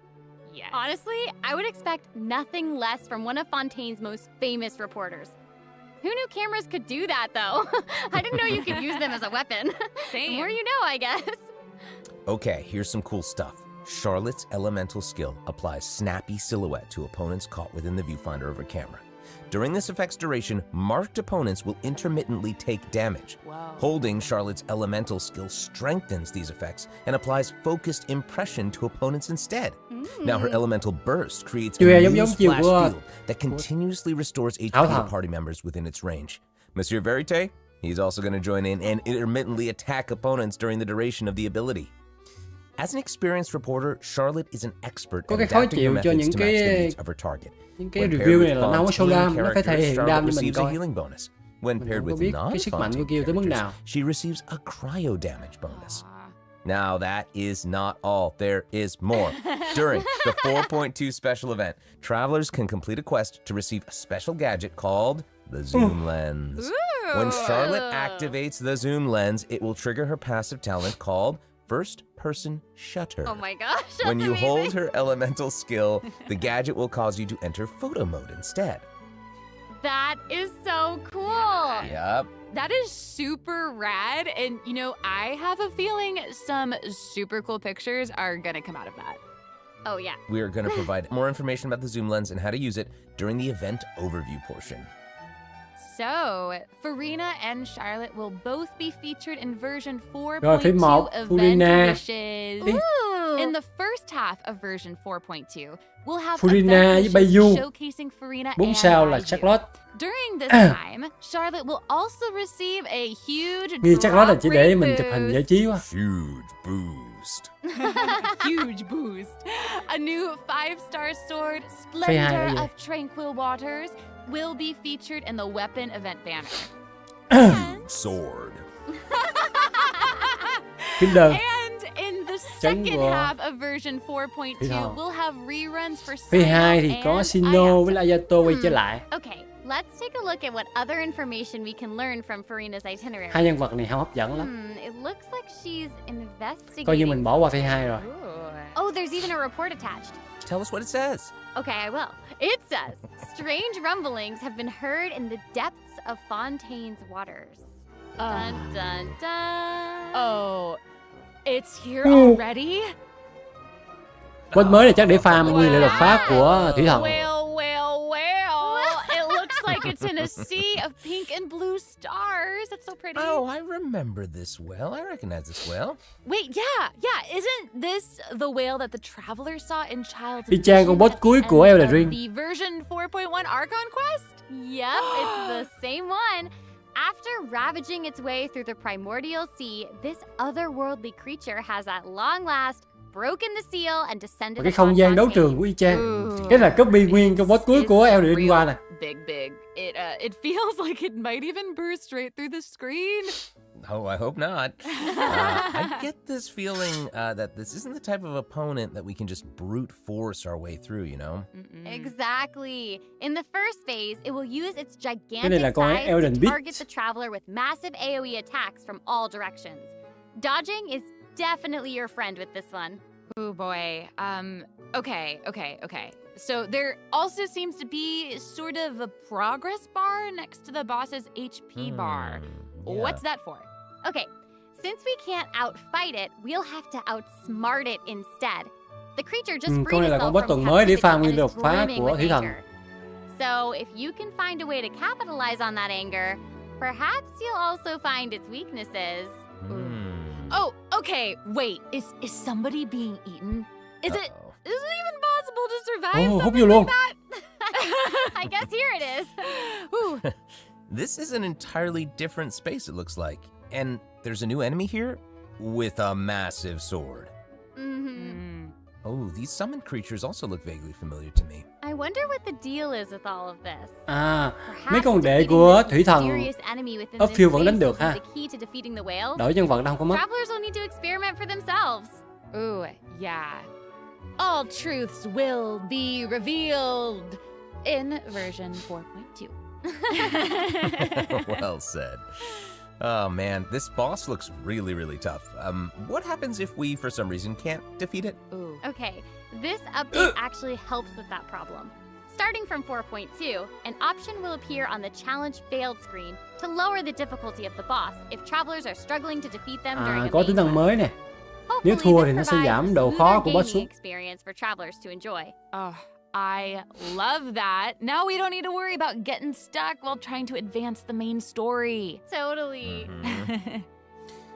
Yes. Honestly, I would expect nothing less from one of Fontaine's most famous reporters. Who knew cameras could do that, though? I didn't know you could use them as a weapon. Same. The more you know, I guess. Okay, here's some cool stuff. Charlotte's elemental skill applies snappy silhouette to opponents caught within the viewfinder of her camera. During this effect's duration, marked opponents will intermittently take damage. Wow. Holding Charlotte's elemental skill strengthens these effects and applies focused impression to opponents instead. Now her elemental burst creates a news flash field that continuously restores HP to party members within its range. Monsieur Verite, he's also going to join in and intermittently attack opponents during the duration of the ability. As an experienced reporter, Charlotte is an expert at adapting her methods to match the needs of her target. Những cái review này là nó không có show đam, nó phải thể hiện đam cho mình coi. When Mình paired không có with biết cái sức mạnh của non-Fontaine Kill tới mức characters, nào. she receives a cryo damage bonus. Now, that is not all. There is more. During the 4.2 special event, travelers can complete a quest to receive a special gadget called the zoom lens. When Charlotte activates the zoom lens, it will trigger her passive talent called First Person Shutter. Oh my gosh, that's When you amazing. hold her elemental skill, the gadget will cause you to enter photo mode instead. That is so cool. Yep. That is super rad. And, you know, I have a feeling some super cool pictures are going to come out of that. Oh, yeah. We are going to provide more information about the zoom lens and how to use it during the event overview portion. So, Farina and Charlotte will both be featured in version Rồi, 4.2 phím 1, event Farina. wishes. In the first half of version 4.2, we'll have Farina event với wishes Bayu. showcasing Farina 4 and sao là Bayu. Charlotte. During this time, Charlotte will also receive a huge Vì Charlotte là chỉ để drop mình rate chụp hình giải boost. trí quá. Huge boost. Huge boost. A new 5-star sword, Phay hai Splendor là gì? of Tranquil Waters, will be featured in the weapon event banner. Huge sword. Phím đơn. And in the Chấn second của half of version Thủy 4.2, Thần. we'll have reruns for Phay 2 thì Sino có and Sino với Ayato quay trở lại. Okay, let's take a look at what other information we can learn from Farina's itinerary. Hai nhân vật này không hấp dẫn lắm. It looks like she's investigating. Coi như mình bỏ qua Phay 2 rồi. Oh, there's even a report attached. Tell us what it says. Okay, I will. It says, strange rumblings have been heard in the depths of Fontaine's waters. Dun dun dun. Oh, it's here already? Quest mới này chắc để farm nguyên liệu đột phá của Thủy Thần. Well, well, well. It looks like it's in a sea of pink and blue stars. That's so pretty. Oh, I remember this well. I recognize this well. Wait, yeah. Isn't this the whale that the traveler saw in Child's Y chang con boss cuối của Elden Ring. The version 4.1 Archon quest? Yep, it's the same one. After ravaging its way through the primordial sea, this otherworldly creature has at long last broken the seal and descended Cái không gian đấu trường của Y chang. Cái là copy nguyên trong boss cuối của Elden Ring qua nè. Big. It feels like it might even burst right through the screen. Oh, I hope not. I get this feeling that this isn't the type of opponent that we can just brute force our way through, you know? Exactly. In the first phase, it will use its này gigantic là con size Elden to Beast. target the traveler with massive AoE attacks from all directions. Dodging is definitely your friend with this one. Oh boy. Okay. So there also seems to be sort of a progress bar next to the boss's HP bar. Yeah. What's that for? Okay, since we can't outfight it, we'll have to outsmart it instead. The creature just Con freed này là con itself boss from tuần mới để captivity farm and nguyên liệu is đột phá brimming của with Thủy Thần. anger. So if you can find a way to capitalize on that anger, perhaps you'll also find its weaknesses. Oh, okay. Wait, is somebody being eaten? Is it even possible to survive hút something vô luôn. like that? I guess here it is. Ooh. This is an entirely different space, it looks like. And there's a new enemy here with a massive sword. Oh, these summoned creatures also look vaguely familiar to me. I wonder what the deal is with all of this. Mấy con đệ của Thủy Thần Mysterious enemy within ở this field vẫn space đánh được will be ha. the key to defeating the whale. Đổi nhân vật đâu không có mất. Travelers will need to experiment for themselves. Ooh, yeah. All truths will be revealed in version 4.2. Well said. Oh man, this boss looks really, really tough. What happens if we, for some reason, can't defeat it? Ooh. Okay, this update actually helps with that problem. Starting from 4.2, an option will appear on the challenge failed screen to lower the difficulty of the boss if travelers are struggling to defeat them during a Có main tính năng mới nè. Nếu Hopefully, thua this thì nó sẽ provides a giảm độ smoother khó của boss gaming xuống. experience for travelers to enjoy. Oh, I love that. Now we don't need to worry about getting stuck while trying to advance the main story. Totally.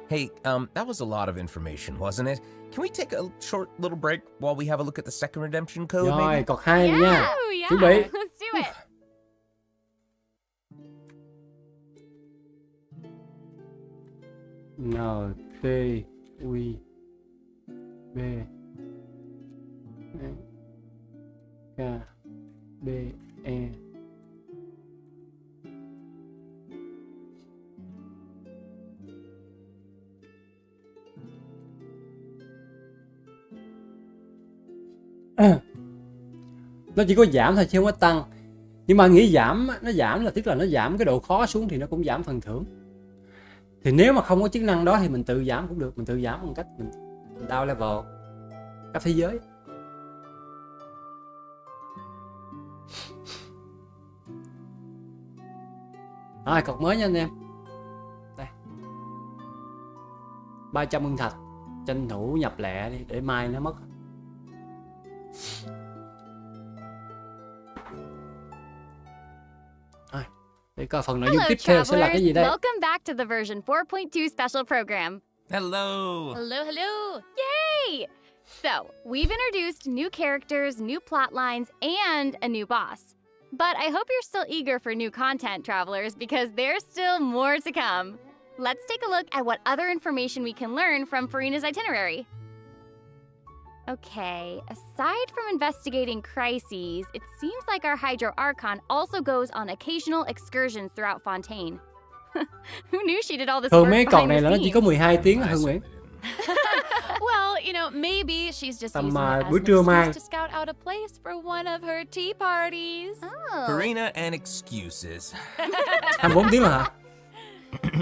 Hey, that was a lot of information, wasn't it? Can we take a short little break while we have a look at the second redemption code, Rồi, maybe? cột 2 nha. Oh, yeah. Chuẩn bị. Let's do it. N, T, U, B, K, B, E. Nó chỉ có giảm thôi chứ không có tăng. Nhưng mà nghĩ giảm, nó giảm là tức là nó giảm cái độ khó xuống thì nó cũng giảm phần thưởng. Thì nếu mà không có chức năng đó thì mình tự giảm cũng được. Mình tự giảm bằng cách mình down level cấp thế giới. Rồi cọc mới nha anh em. Đây 300 ngân thạch. Tranh thủ nhập lẹ đi để mai nó mất. Rồi, để coi phần nội dung tiếp theo sẽ là cái gì đây. Welcome back to the version 4.2 special program. Hello. Hello, hello. Yay! So, we've introduced new characters, new plot lines, and a new boss. But I hope you're still eager for new content, travelers, because there's still more to come. Let's take a look at what other information we can learn from Furina's itinerary. Okay, aside from investigating crises, it seems like our Hydro Archon also goes on occasional excursions throughout Fontaine. Who knew she did all this work Thường mấy behind con the này là nó chỉ có scenes? 12 tiếng Hương Nguyễn. Well, you know, maybe she's just Tầm using it as buổi an trưa mai. excuse to scout out a place for one of her tea parties. Farina and excuses. 24 tiếng rồi hả?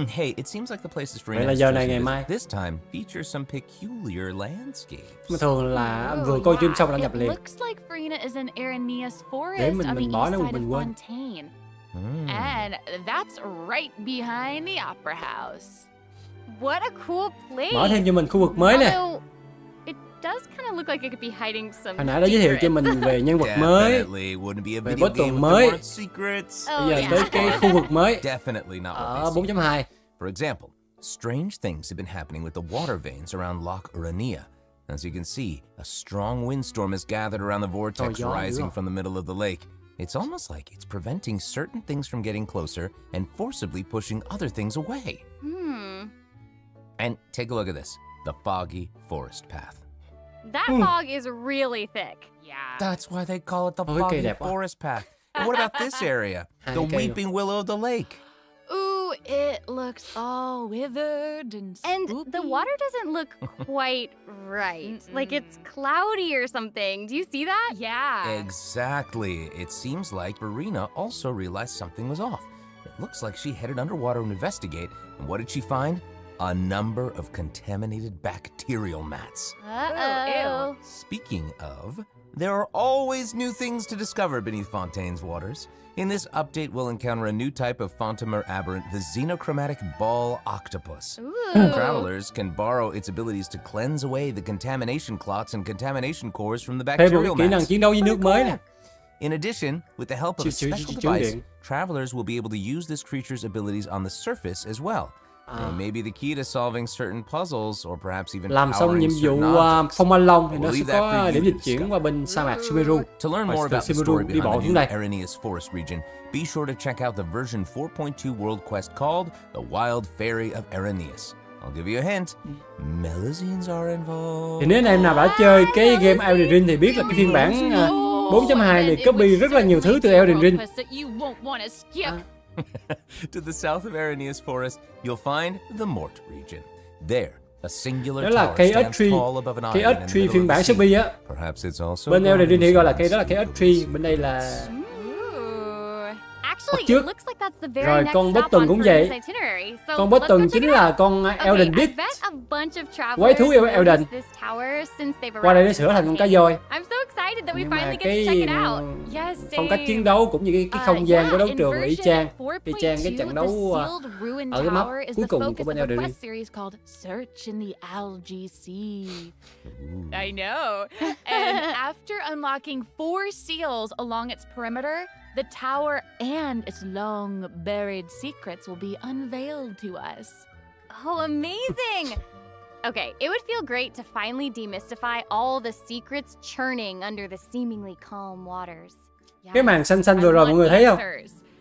Hey, it seems like the places Farina Vậy là has giờ này chosen ngày to mai. visit this time feature some peculiar landscapes. Mà thường là vừa coi stream xong là nhập It liền. looks like Farina is in Aranea's forest Để on the mình bỏ east nó side mình of quên. Fontaine. And that's right behind the opera house. What a cool place! Mở thêm cho mình khu vực mới nè. Although, it does kind of look like it could be hiding some Hồi nãy đã giới thiệu cho secrets. mình về nhân vật mới, Definitely wouldn't be a về video bot game tuần if mới. there weren't secrets. Oh, Bây giờ yeah. tới cái khu vực mới Definitely not what ở they seem. 4.2. For example, strange things have been happening with the water veins around Loch Urania. As you can see, a strong windstorm has gathered around the vortex gió dữ rising à? from the middle of the lake. It's almost like it's preventing certain things from getting closer and forcibly pushing other things away. And take a look at this, the foggy forest path. That fog is really thick. Yeah. That's why they call it the Ôi, cây foggy đẹp quá. forest path. And what about this area? Hai The cây luôn. weeping willow of the lake. Ooh, it looks all withered and And spoopy. the water doesn't look quite right. Like it's cloudy or something. Do you see that? Yeah. Exactly. It seems like Verena also realized something was off. It looks like she headed underwater to investigate, and what did she find? A number of contaminated bacterial mats. Uh-oh. Speaking of, there are always new things to discover beneath Fontaine's waters. In this update, we'll encounter a new type of Fontamer aberrant, the xenochromatic ball octopus. Travelers can borrow its abilities to cleanse away the contamination clots and contamination cores from the Thêm một cái bacterial kỹ năng mats. chiến đấu với nước mới nè. In addition, with the help of a Chịu special điện. device, travelers will be able to use this creature's abilities on the surface as well. It may be the key to solving certain puzzles, or perhaps even Làm xong powering nhiệm vụ certain objects. phong ma long thì nó We'll sẽ leave that for có you điểm to dịch chuyển discover. qua bên sa mạc Sumeru. To learn Và more từ about the Sumeru story đi behind bộ the xuống new đây. Aranius Forest region, be sure to check out the version 4.2 world quest called The Wild Fairy of Aranius. I'll give you a hint. Melusines are involved. Thì nếu anh em nào đã chơi cái game Elden Ring thì biết là cái phiên bản 4.2 này copy rất là nhiều thứ từ Elden Ring. That you won't want to skip. To the south of Aranius Forest, you'll find the Mort region. There, a singular Đó là tower cây stands ớt tree, tall above an cây island ớt in the tree middle phiên of bản the Shopee sea. á. Perhaps it's also Bên Elden Ring thì gọi là cây garden đó là cây ớt seeds tree, of bên đây là Actually, trước. it looks like that's the very Rồi next con stop Boston on cũng Furina's vậy. itinerary. So Con let's go Boston check chính it là out. con Okay, Elden I Beast. bet a bunch of Quái travelers thú Elden. noticed this tower since they've Qua đây nó arrived sửa in thành con cá Fontaine. voi. I'm so excited that we Nhưng mà finally get to cái check it out. Yes, phong cách same. chiến đấu cũng như cái không gian của đấu in trường là y version chang 4.2, cái trận đấu the sealed ruin ở cái map tower is cuối the cùng focus của bên of a Elden Ring. quest series called Search in the Algae Sea. I know. And after unlocking 4 seals along its perimeter, the tower and its long buried secrets will be unveiled to us. Oh, amazing! Okay, it would feel great to finally demystify all the secrets churning under the seemingly calm waters. Cái màn xanh xanh vừa rồi mọi người thấy không?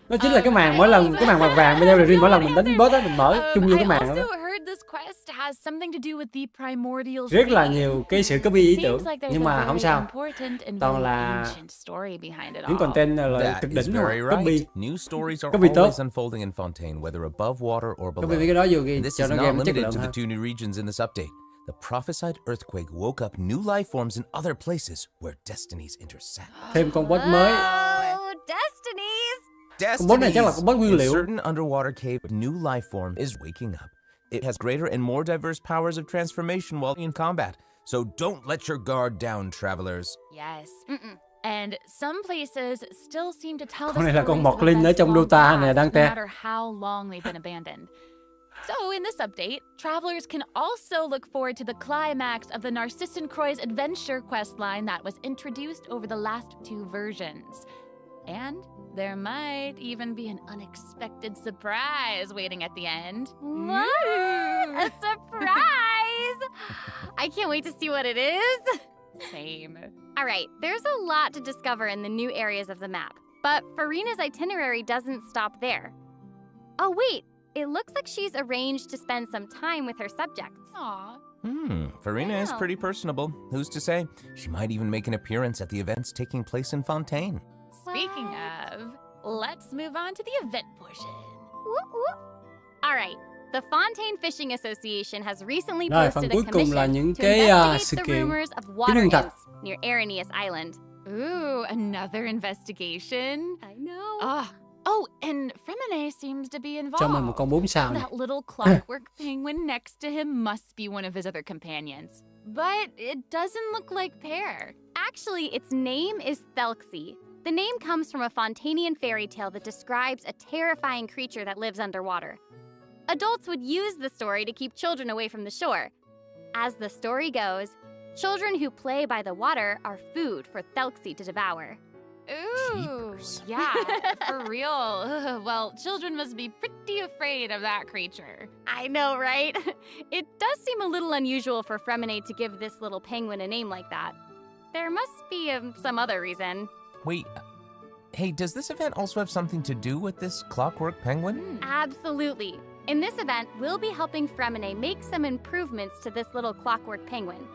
Nó chính là cái màn mỗi lần cái màn vàng vàng bên Elden Ring mỗi lần mình đánh boss á mình mở chung vô cái màn đó. I also heard this quest has something to do with the primordial Rất là sea. nhiều cái sự copy ý tưởng Seems like there's nhưng a mà very không sao. important and Toàn very là ancient story behind it những all. content là That cực is đỉnh very rồi. Copy. right. New stories are Copy tốt. always unfolding in Fontaine, whether above water or below. Copy mấy cái đó vô And this cho is nó not game chất limited lượng to the hơn. 2 new regions in this update. the prophesied earthquake woke up new life forms in other places where destinies intersect. Thêm con boss mới. Oh, Destinies! Con boss này chắc là con boss nguyên In liệu. certain underwater cave, a new life form is waking up. It has greater and more diverse powers of transformation while in combat. So don't let your guard down, travelers. Yes. And some places still seem to tell the Con này là con stories of Mọt Linh ở events trong long Dota nè, past, đang no te. matter how long they've been abandoned. So in this update, travelers can also look forward to the climax of the Narcissan Croix adventure questline that was introduced over the last 2 versions. And there might even be an unexpected surprise waiting at the end. What? A surprise! I can't wait to see what it is. Same. All right, there's a lot to discover in the new areas of the map, but Farina's itinerary doesn't stop there. Oh, wait. It looks like she's arranged to spend some time with her subjects. Aw. Farina is Wow. pretty personable. Who's to say? She might even make an appearance at the events taking place in Fontaine. Speaking of, let's move on to the event portion. Whoop, whoop. All right. The Fontaine Fishing Association has recently Rồi, phần posted a cuối cùng là commission những to cái investigate sự the kiện rumors of chính water nhân thật. imps near Arrhenius Island. Ooh, another investigation. I know. Oh, and Fremine seems to be involved. Cho mình một con 4 sao này. That little clockwork penguin next to him must be one of his other companions. But it doesn't look like Pear. Actually, its name is Thelxie. The name comes from a Fontanian fairy tale that describes a terrifying creature that lives underwater. Adults would use the story to keep children away from the shore. As the story goes, children who play by the water are food for Thelxie to devour. Ooh, Jeepers. yeah, for real. Well, children must be pretty afraid of that creature. I know, right? It does seem a little unusual for Fremine to give this little penguin a name like that. There must be some other reason. Wait, hey, does this event also have something to do with this clockwork penguin? Absolutely. In this event, we'll be helping Fremine make some improvements to this little clockwork penguin.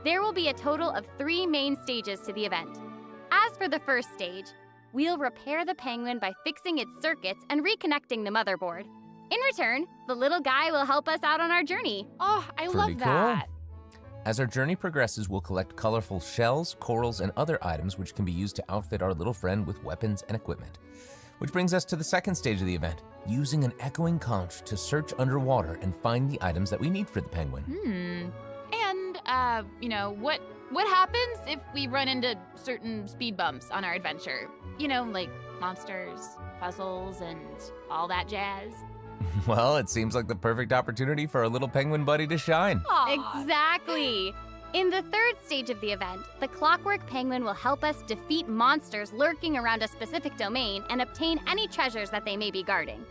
There will be a total of 3 main stages to the event. As for the first stage, we'll repair the penguin by fixing its circuits and reconnecting the motherboard. In return, the little guy will help us out on our journey. Oh, I Pretty love cool. that. As our journey progresses, we'll collect colorful shells, corals, and other items which can be used to outfit our little friend with weapons and equipment. Which brings us to the second stage of the event, using an echoing conch to search underwater and find the items that we need for the penguin. And, you know, what happens if we run into certain speed bumps on our adventure? You know, like monsters, puzzles, and all that jazz. Well, it seems like the perfect opportunity for our little penguin buddy to shine. Exactly. In the third stage of the event, the clockwork penguin will help us defeat monsters lurking around a specific domain and obtain any treasures that they may be guarding.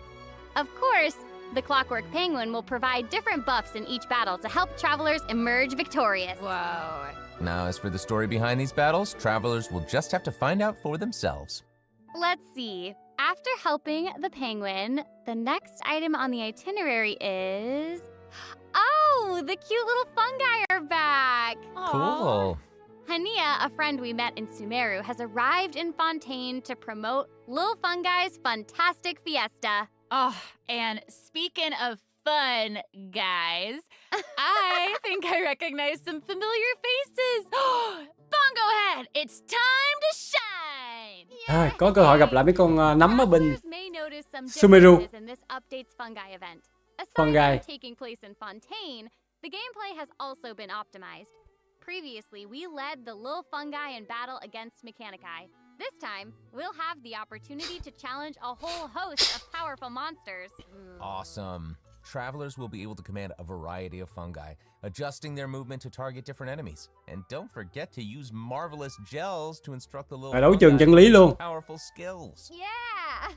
Of course, the clockwork penguin will provide different buffs in each battle to help travelers emerge victorious. Whoa. Now, as for the story behind these battles, travelers will just have to find out for themselves. Let's see. After helping the penguin, the next item on the itinerary is... Oh, the cute little fungi are back! Cool. Hania, a friend we met in Sumeru, has arrived in Fontaine to promote Lil Fungi's Fantastic Fiesta. Oh, and speaking of fun, guys, I think I recognize some familiar faces. Bongo Head, it's time to shine! Có cơ hội gặp lại mấy con nấm ở bên Travelers may notice some Sumeru. differences in this update's fungi event. Aside Fungi. from taking place in Fontaine, the gameplay has also been optimized. Previously, we led the Lil Fungi in battle against Mechanici. This time, we'll have the opportunity to challenge a whole host of powerful monsters. Awesome. Travelers will be able to command a variety of fungi, adjusting their movement to target different enemies. And don't forget to use marvelous gels to instruct the little đấu trường fungi chân lý with luôn. powerful skills. Yeah!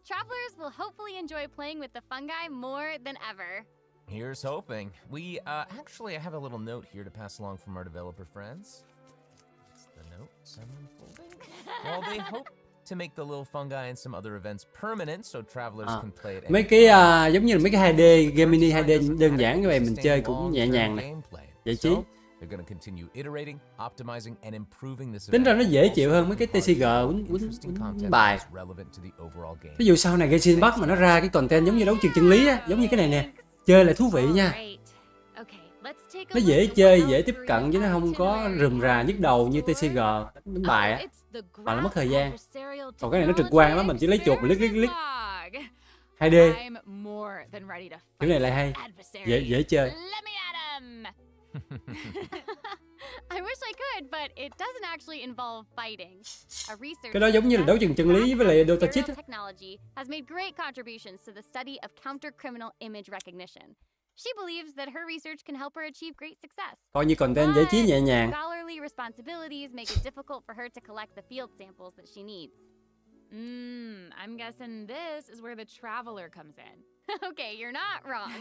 Travelers will hopefully enjoy playing with the fungi more than ever. Here's hoping. We, actually, I have a little note here to pass along from our developer friends. It's the note, someone folding. Well, they hope to make the little fungi and some other events permanent so travelers can play it. Mấy cái giống như là mấy cái 2D, game mini 2D đơn giản như vậy mình chơi cũng nhẹ nhàng này. Giải trí. They're going to continue iterating, optimizing and improving this Tính ra event. nó dễ chịu hơn mấy cái TCG quýnh bài. Ví dụ sau này Genshin Bắc mà nó ra cái content giống như đấu trường chân lý á, giống như cái này nè. Chơi là thú vị nha. Okay, let's take Nó dễ chơi, dễ tiếp cận chứ nó không có rườm rà nhức đầu như TCG đánh bài á, mà nó mất thời gian. Còn cái này nó trực quan lắm, mình chỉ lấy chuột mình liếc 2D. Cái này lại hay, dễ chơi. I wish I could, but it doesn't actually involve fighting. A researcher Cái đó giống như là đấu trường chân lý với lại Dota Cheat. Technology has made great contributions to the study of counter-criminal image recognition. She believes that her research can help her achieve great success. Coi như content giải trí nhẹ nhàng. Scholarly responsibilities make it difficult for her to collect the field samples that she needs. I'm guessing this is where the traveler comes in. Okay, you're not wrong.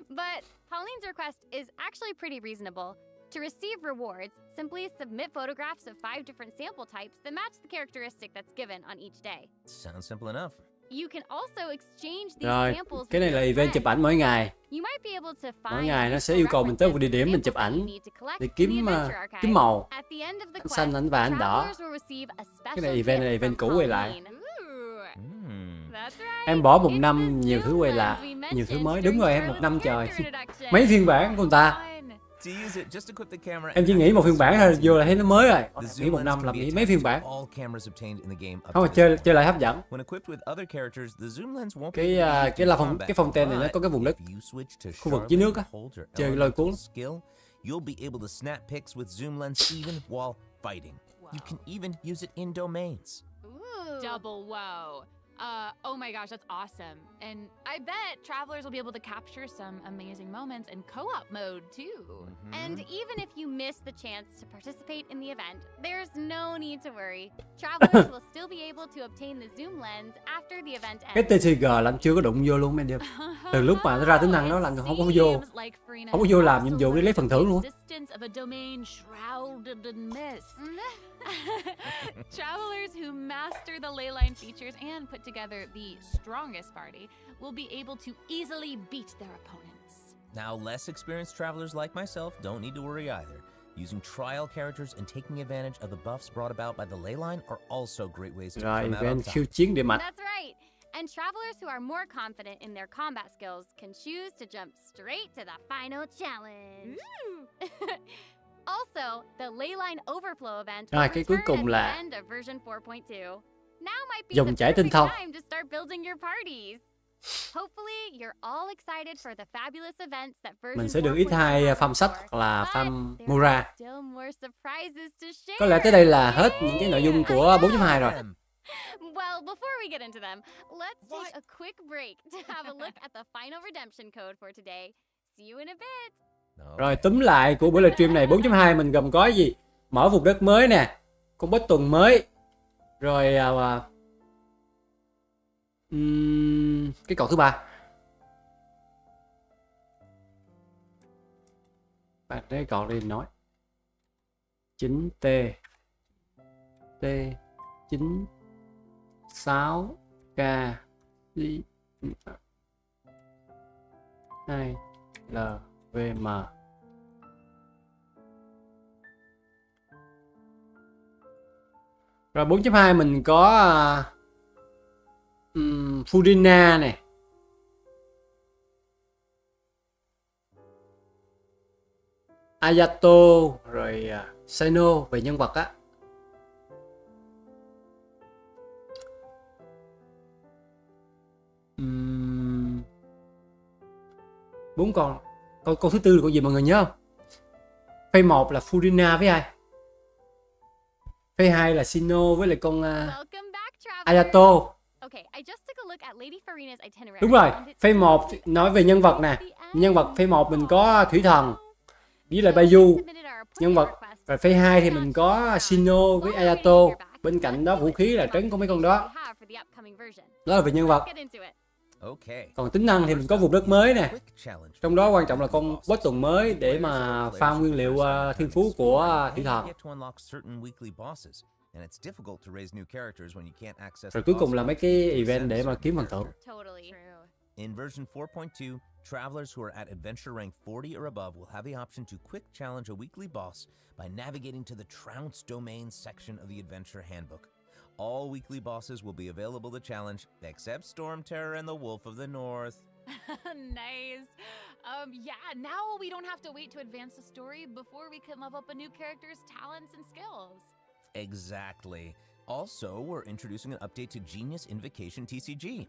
But Pauline's request is actually pretty reasonable. To receive rewards, simply submit photographs of 5 different sample types that match the characteristic that's given on each day. Sounds simple enough. You can also exchange these Rồi, samples cái này with là your event chụp ảnh mỗi ngày. You might be able to Mỗi find ngày nó sẽ yêu cầu mình tới một địa điểm mình chụp ảnh để kiếm màu, ảnh xanh, ảnh vàng, ảnh đỏ. Cái này là event cũ quay lại. Em bỏ 1 năm nhiều thứ quay lại, nhiều thứ mới. Đúng rồi em, 1 năm trời. Mấy phiên bản của người ta. Em chỉ nghĩ một phiên bản thôi, vô là thấy nó mới rồi. Nghĩ 1 năm làm gì mấy phiên bản. Không mà chơi lại hấp dẫn. Cái phong ten này nó có cái vùng đất, khu vực dưới nước á, chơi lôi cuốn. You'll be able to snap pics with zoom lens even while fighting. You can even use it in domains. Double wow. Oh my gosh, that's awesome. And I bet travelers will be able to capture some amazing moments in co-op mode too. And even if you miss the chance to participate in the event, there's no need to worry. Travelers will still be able to obtain the zoom lens after the event Cái ends. TCG là anh chưa có đụng vô luôn mấy đêm. Từ lúc mà nó ra tính năng đó là anh không có vô. Không có vô làm nhiệm vụ để lấy phần thưởng luôn. Travelers who master the ley line features and put together the strongest party will be able to easily beat their opponents. Now, less experienced travelers like myself don't need to worry either. Using trial characters and taking advantage of the buffs brought about by the ley line are also great ways to Rồi, come out event on khiêu top. chiến địa mạch. That's right. And travelers who are more confident in their combat skills can choose to jump straight to the final challenge. Also, the Leyline Overflow event will Cái cuối return cùng at là the end of version 4.2. Now might be dòng the chảy tinh perfect thông. time to start building your parties. Hopefully, you're all excited for the fabulous events that version Mình sẽ được 4.2 X2 has farm in sách store. hoặc là But farm there Mura. are still more surprises to share. Có lẽ tới đây là hết những cái nội dung của 4.2 rồi. Well, before we get into them, let's take a quick break to have a look at the final redemption code for today. See you in a bit. Rồi túm lại của buổi livestream này 4.2 mình gồm có gì? Mở vùng đất mới nè, con boss tuần mới, rồi cái cột thứ 3. Bạn đấy cột đi nói 9T T 9 6 K 2 L V M. Rồi 4.2 mình có Furina này, Ayato, rồi Sino về nhân vật á. Bốn con thứ tư là con gì mọi người nhớ không? Phase 1 là Furina với ai? Phase 2 là Sino với lại con Ayato. Đúng rồi, phase 1 nói về nhân vật nè. Nhân vật phase 1 mình có Thủy Thần với lại Bayou nhân vật. Rồi phase 2 thì mình có Sino với Ayato. Bên cạnh đó vũ khí là trấn của mấy con đó. Đó là về nhân vật. Còn tính năng thì mình có vùng đất mới nè. Trong đó quan trọng là con boss tuần mới để mà farm nguyên liệu thiên phú của Thủy Thần. Rồi cuối cùng là mấy cái event để mà kiếm phần thưởng. In version 4.2, travelers who are at adventure rank 40 or above will have the option to quick challenge a weekly boss by navigating to the Trounce domain section of the adventure handbook. All weekly bosses will be available to challenge, except Storm Terror and the Wolf of the North. Nice. Yeah, now we don't have to wait to advance the story before we can level up a new character's talents and skills. Exactly. Also, we're introducing an update to Genius Invocation TCG.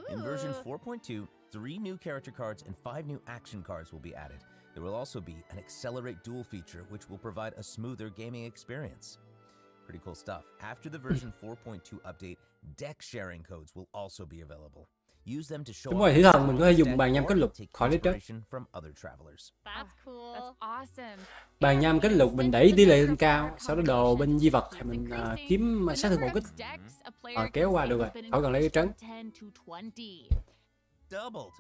In version 4.2, 3 new character cards and 5 new action cards will be added. There will also be an Accelerate Duel feature, which will provide a smoother gaming experience. Pretty cool stuff. After the version 4.2 update, deck sharing codes will also be available. Use them to show Đúng rồi, thủy thần mình có thể dùng bàn nhâm kết lục khỏi lấy trước. from other travelers. That's cool. That's awesome. Bàn nhâm kết lục mình đẩy tỷ lệ lên cao, sau đó đồ bên di vật thì mình kiếm sát thương bổ kích. Kéo qua được rồi, khỏi cần lấy cái trấn. Doubled.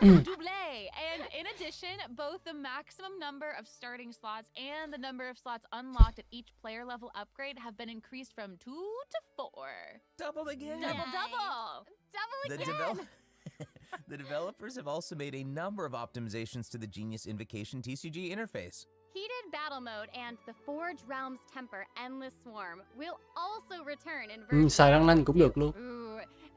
Double. And in addition, both the maximum number of starting slots and the number of slots unlocked at each player level upgrade have been increased from 2 to 4. Doubled again. Double. The developers have also made a number of optimizations to the Genius Invocation TCG interface. Heated Battle Mode and the Forge Realms Temper Endless Swarm will also return in version. Xài răng nanh cũng được luôn.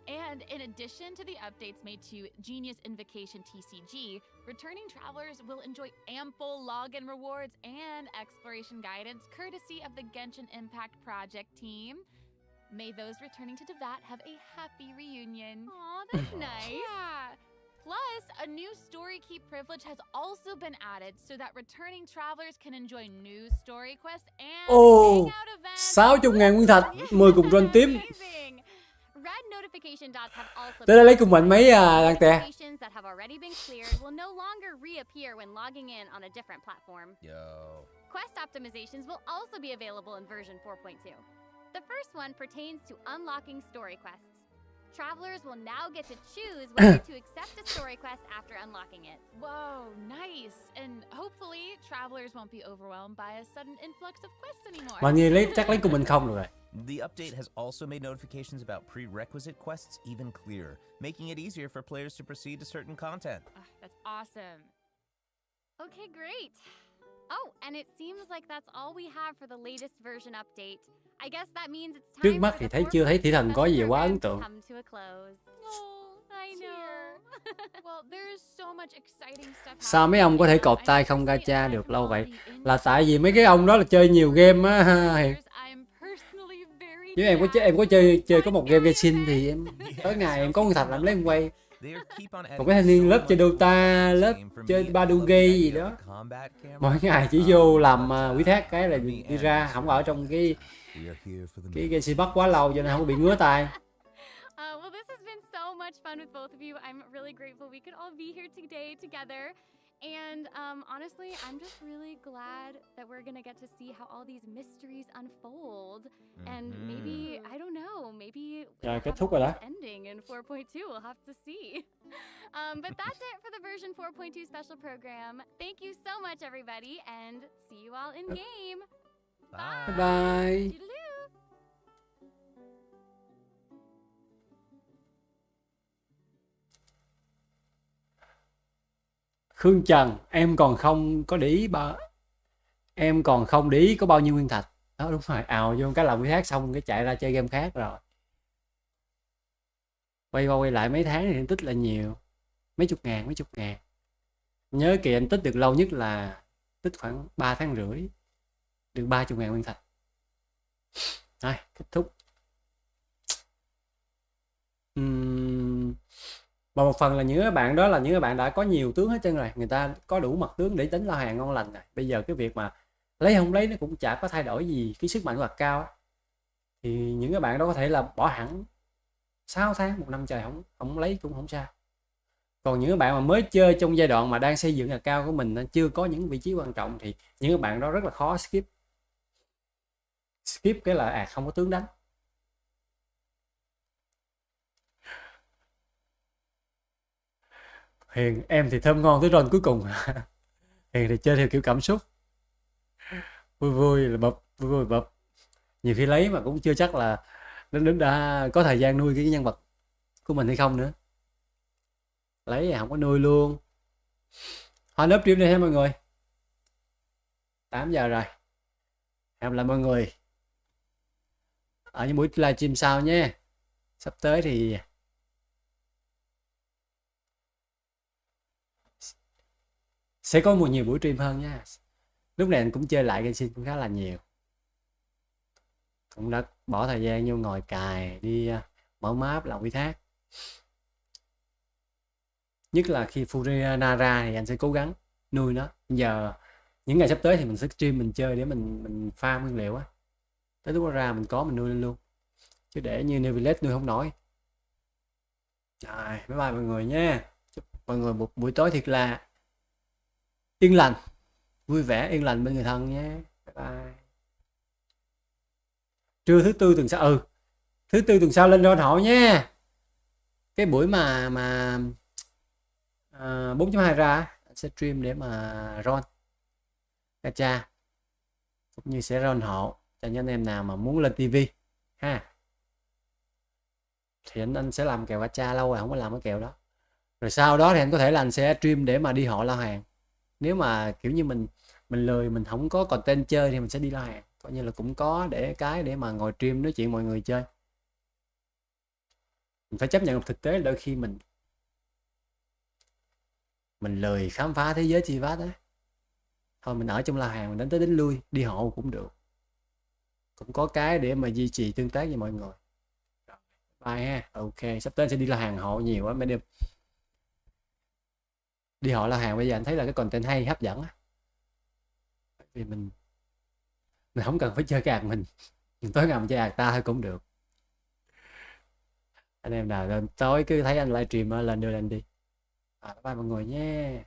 And in addition to the updates made to Genius Invocation TCG, returning travelers will enjoy ample login rewards and exploration guidance courtesy of the Genshin Impact Project team. May those returning to Devat have a happy reunion. Aw, that's nice. Yeah. Plus, a new story key privilege has also been added so that returning travelers can enjoy new story quests and hangout events. 60.000 nguyên thạch, 10 cùng run tím. Red notification dots have also Tới đây lấy cùng mình mấy đăng tè. notifications that have already been cleared will no longer reappear when logging in on a different platform. Yo. Quest optimizations will also be available in version 4.2. The first one pertains to unlocking story quests. Travelers will now get to choose whether to accept a story quest after unlocking it. Whoa, nice. And hopefully, travelers won't be overwhelmed by a sudden influx of quests anymore. Mọi người chắc lấy cùng mình không rồi. The update has also made notifications about prerequisite quests even clearer, making it easier for players to proceed to certain content. That's awesome. Okay, great. Oh, and it seems like that's all we have for the latest version update. I guess that means it's Trước time mắt for thì the thấy chưa thấy thị thần có gì quá ấn tượng. come to a close. I know. Well, there's so much exciting stuff. Sao mấy ông có thể cọp tay không gacha được lâu vậy? Là tại vì mấy cái ông đó là chơi nhiều game á Hiền. Chứ em có chơi có một game Genshin thì em tới ngày em có nguyên thạch làm lấy em quay. Còn cái thanh niên lớp chơi Dota, lớp chơi Baldur's Gate gì đó. Mỗi ngày chỉ vô làm quý thác cái là đi ra, không ở trong cái Genshin bắt quá lâu cho nên không có bị ngứa tay. Well, this has been so much fun with both of you. I'm really grateful we could all be here today together. And honestly, I'm just really glad that we're gonna get to see how all these mysteries unfold. And maybe, I don't know, maybe kết thúc rồi đó. ending in 4.2, we'll have to see. But that's it for the version 4.2 special program. Thank you so much, everybody, and see you all in game. Bye bye. Toodaloo. Khương Trần, em còn không để ý có bao nhiêu nguyên thạch. Đó đúng rồi, ào vô cái làm quý thác xong cái chạy ra chơi game khác rồi. Quay qua quay lại mấy tháng thì em tích là nhiều. Mấy chục ngàn. Nhớ kìa em tích được lâu nhất là tích khoảng 3 tháng rưỡi. Được 30.000 nguyên thạch. Rồi, kết thúc. Và một phần là những bạn đó là những bạn đã có nhiều tướng hết trơn rồi, người ta có đủ mật tướng để tính lao hàng ngon lành rồi. Bây giờ cái việc mà lấy không lấy nó cũng chả có thay đổi gì cái sức mạnh của hạt cao. Thì những cái bạn đó có thể là bỏ hẳn 6 tháng, 1 năm trời không lấy cũng không sao. Còn những cái bạn mà mới chơi trong giai đoạn mà đang xây dựng hạt cao của mình, chưa có những vị trí quan trọng thì những cái bạn đó rất là khó skip cái là không có tướng đánh. Hiền, em thì thơm ngon tới run cuối cùng. Hiền thì chơi theo kiểu cảm xúc, vui là bập, vui bập. Nhiều khi lấy mà cũng chưa chắc là đã có thời gian nuôi cái nhân vật của mình hay không nữa. Lấy không có nuôi luôn. Thôi lớp stream đi ha mọi người. 8 giờ rồi. Hẹn lại mọi người ở những buổi livestream sau nhé. Sắp tới thì Sẽ có nhiều buổi stream hơn nha. Lúc này anh cũng chơi lại Genshin cũng khá là nhiều. Cũng đã bỏ thời gian vô ngồi cài đi mở map làm quy thác. Nhất là khi Furina ra thì anh sẽ cố gắng nuôi nó. Giờ những ngày sắp tới thì mình sẽ stream mình chơi để mình farm nguyên liệu á. Tới lúc ra mình có mình nuôi lên luôn. Chứ để như Nevilet nuôi không nổi. Rồi, bye bye mọi người nha. Chúc mọi người một buổi tối thiệt là yên lành, vui vẻ, yên lành bên người thân nhé. Bye bye. Trưa thứ tư tuần sau, thứ tư tuần sau lên ron hộ nha. Cái buổi mà 4.2 ra anh sẽ stream để mà ron gacha, cũng như sẽ ron hộ cho những anh em nào mà muốn lên tivi ha. Thì anh sẽ làm kèo gacha, lâu rồi không có làm cái kèo đó. Rồi sau đó thì anh có thể là anh sẽ stream để mà đi họ lao hàng. Nếu mà kiểu như mình lười, mình không có content chơi thì mình sẽ đi lao hàng, coi như là cũng có để mà ngồi stream nói chuyện mọi người chơi. Mình phải chấp nhận một thực tế, đôi khi mình lười khám phá thế giới chi vát á, thôi mình ở trong lao hàng, mình đánh tới đánh lui, đi hộ cũng được, cũng có cái để mà duy trì tương tác với mọi người. Bye ha. Ok, sắp tới sẽ đi lao hàng hộ nhiều quá mấy đêm. Đi họ lao hàng bây giờ anh thấy là cái content hay, hấp dẫn á. Vì mình không cần phải chơi cái ạc mình tối ngày mình chơi ạc ta thôi cũng được. Anh em nào lên tối cứ thấy anh livestream lên đưa lên đi. Bye mọi người nhé.